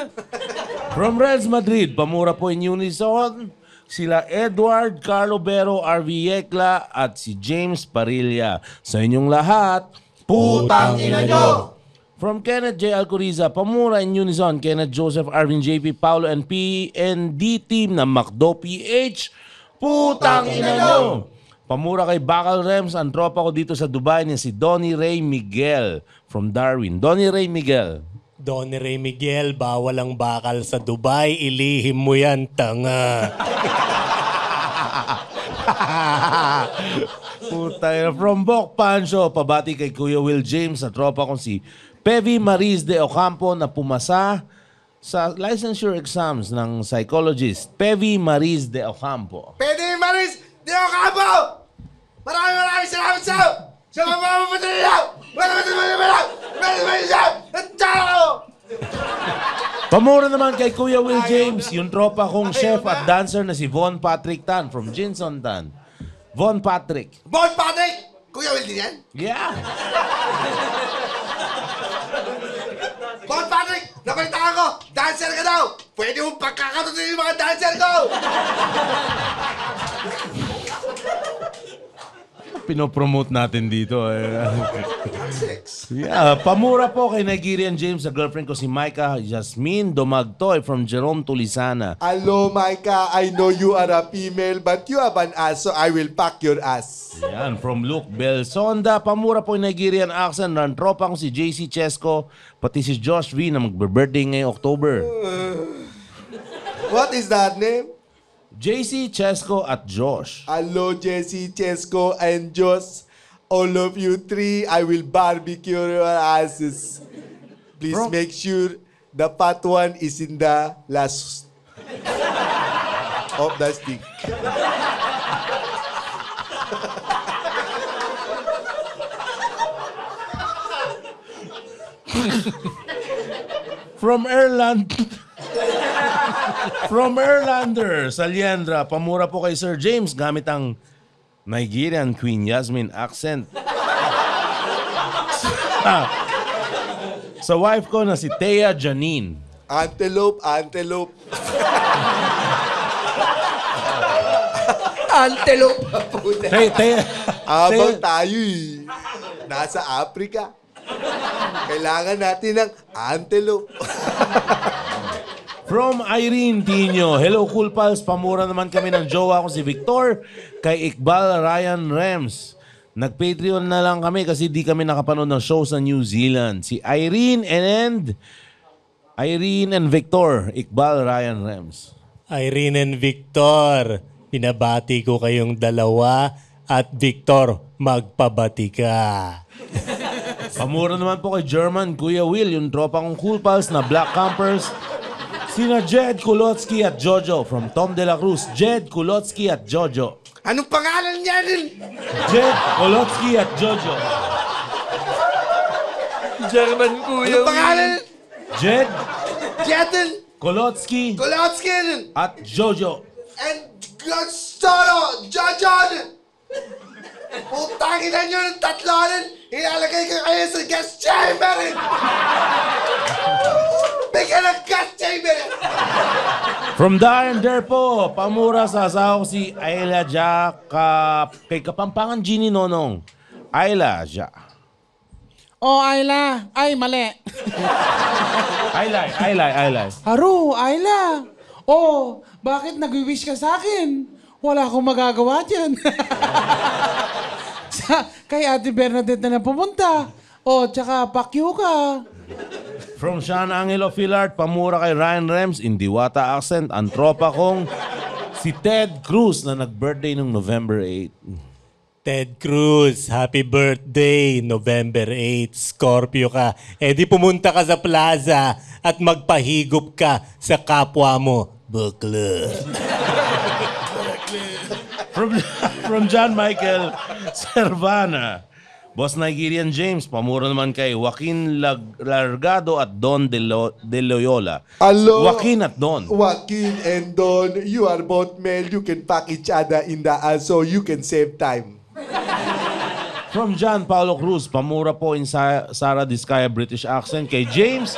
From Reds Madrid, pamura po in unison, sila Edward Carlo Bero, RV Yekla, at si James Parilla. Sa inyong lahat, putang ina nyo! From Kenneth J. Alcoriza, pamura in unison, Kenneth Joseph, Arvin JP, Paulo, and PND team na Macdo PH, putang ina nyo! Pamura kay Bakal Rems, ang tropa ko dito sa Dubai niya si Donnie Ray Miguel from Darwin. Donnie Ray Miguel. Donnie Ray Miguel, bawal ang bakal sa Dubai. Ilihim mo yan, tanga. Puta, from Bok Pancho, pabati kay Kuya Will James sa tropa kong si Pevi Mariz de Ocampo na pumasa sa licensure exams ng psychologist. Pevi Mariz de Ocampo. Pwede Maris! Di ako kapo! Maraming salamat sa'yo! Sa mga mamamatay nila! Pamura naman kay Kuya Will James, yung tropa kong chef at dancer na si Von Patrick Tan from Jinson Tan. Von Patrick. Bon Patrick! Kuya Will din yan? Yeah! Bon Patrick! Napalitaan ko! Dancer ka daw! Pwede mong pagkakatutin yung mga dancer ko! Pinopromote natin dito. Yeah, pamura po kay Nigerian James, sa girlfriend ko si Micah Jasmine Domagtoy from Jerome Tulisana. Hello, Micah. I know you are a female, but you have an ass, so I will pack your ass. Yan, from Luke Belsonda, pamura po yung Nigerian accent ng tropa ko si JC Chesko, pati si Josh V na magbe-birthday ngayong October. What is that name? JC Chesko at Josh. Hello, Jesse, Chesko, and Josh. All of you three, I will barbecue your asses. Please make sure the fat one is in the last of the stick. From Ireland. From Erlander, Saliendra, pamura po kay Sir James gamit ang Nigerian Queen Yasmin accent. Sa wife ko na si Thea Janine. Antelope, antelope. Antelope. Abang tayo eh. Nasa Africa. Kailangan natin ng antelope. From Irene Tino, hello Cool Pals, pamura naman kami ng jowa ko si Victor kay Iqbal Ryan Rems. Nag-Patreon na lang kami kasi di kami nakapanood ng show sa New Zealand. Si Irene and Victor, Iqbal Ryan Rems. Irene and Victor, pinabati ko kayong dalawa at Victor, magpabati ka. Pamura naman po kay German Kuya Will, yung tropa kong Cool Pals na Black Campers. Sina Jed Kulotsky at Jojo from Tom De La Cruz. Jed Kulotsky at Jojo. Anong pangalan niya rin? Jed Kulotsky at Jojo. German Kuya. Anong pangalan? Jed Kulotsky. Kulotsky at Jojo. And Gonzalo Jojo. Putangin na nyo ng tatlonin. Ilalagay ko kayo sa gas chamber. Bigyan ng gas chamber. From Darren Derpo, pamura sa asawa ko si Ayla Ja kay Kapampangan Ginny Nonong. Ayla Ja. Oh, Ayla. Ay, mali. Ayla. Haru, Ayla. Oh, bakit nag-wish ka sa akin? Wala akong magagawa dyan. Kay Ate Bernadette na pumunta. Oh, tsaka pakyu ka. From Sean Angelo Filart, pamura kay Ryan Rems in Diwata accent, ang tropa kong si Ted Cruz na nag-birthday nung November 8. Ted Cruz, happy birthday, November 8, Scorpio ka. Eh di pumunta ka sa plaza at magpahigop ka sa kapwa mo. Bakla. From John Michael Servana. Boss Nigerian James, pamura naman kay Joaquin Largado at Don De Loyola. Hello. Joaquin at Don. Joaquin and Don, you are both male. You can pack each other in the ass so you can save time. From John Paulo Cruz, pamura po in Sarah Discaya British accent kay James,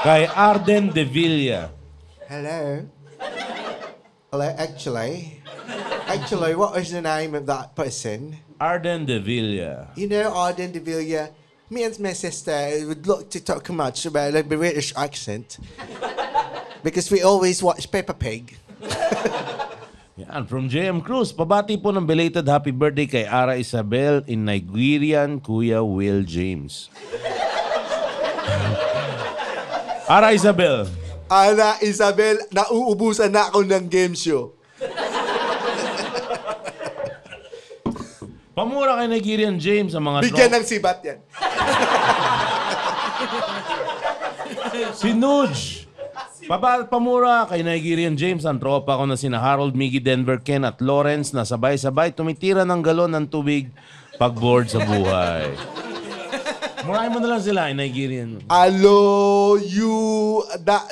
kay Arden De Villa. Hello. Hello, actually, what was the name of that person? Arden De Villa. You know, Arden De Villa, me and my sister would like to talk much about a British accent because we always watch Peppa Pig. Yan, from JM Cruz, pabati po ng belated happy birthday kay Ara Isabel in Nigerian, Kuya Will James. Ara Isabel. Ana Isabel, nauubusan na ako ng game show. Pamura kay Nigerian James ang mga Bigyan ng sibat yan. Si Nuge. Pamura kay Nigerian James ang tropa ko na sina Harold, Miggy, Denver, Ken at Lawrence na sabay-sabay tumitira ng galon ng tubig pag bored sa buhay. Murahin mo na lang sila, Nigerian. Hello,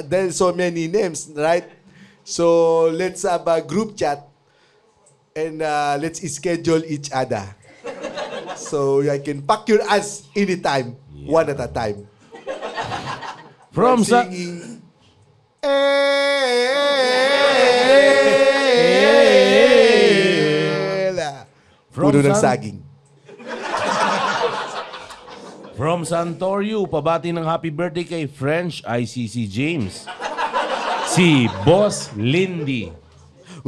there's so many names, right? So, let's have a group chat and let's schedule each other. So, I can pack your ass anytime, one at a time. From singing, Puno ng saging. From Santorio, pabati ng happy birthday kay French ICC James. Si Boss Lindy.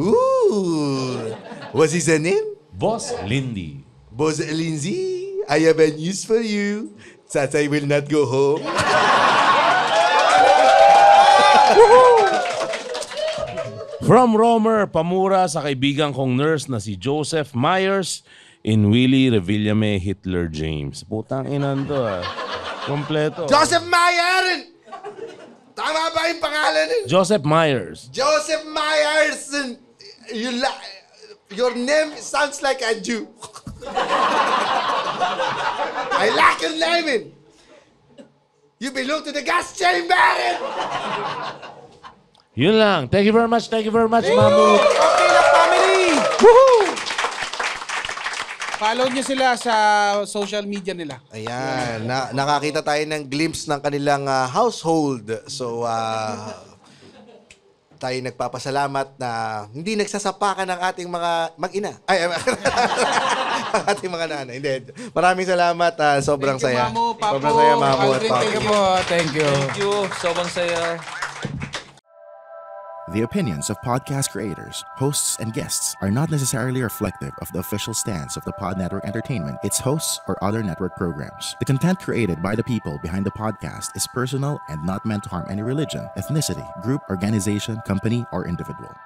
Ooh, what's his name? Boss Lindy. Boss Lindsay, I have a news for you. Tatay will not go home. From Romer, pamura sa kaibigan kong nurse na si Joseph Myers in Willie Revillame Hitler James. Putang inan to Kompleto. Joseph Myers! Tama ba yung pangalan? Joseph Myers. Joseph Myers! Your name sounds like a Jew. I like your name. You belong to the gas chamber. Yun lang. Thank you very much, Mamu. Okay na, family! Woohoo! Follow niyo sila sa social media nila. Ayan, nakakita tayo ng glimpse ng kanilang household. So, tayo nagpapasalamat na hindi nagsasapakan ng ating mga mag-ina. Ang ating mga nanay. Hindi. Maraming salamat. Sobrang saya. Thank you, Mamu, Papo. Sobrang saya, Mamu at Aldrin, Papo. thank you po. Thank you. Thank you. Sobrang saya. The opinions of podcast creators, hosts, and guests are not necessarily reflective of the official stance of the Pod Network Entertainment, its hosts, or other network programs. The content created by the people behind the podcast is personal and not meant to harm any religion, ethnicity, group, organization, company, or individual.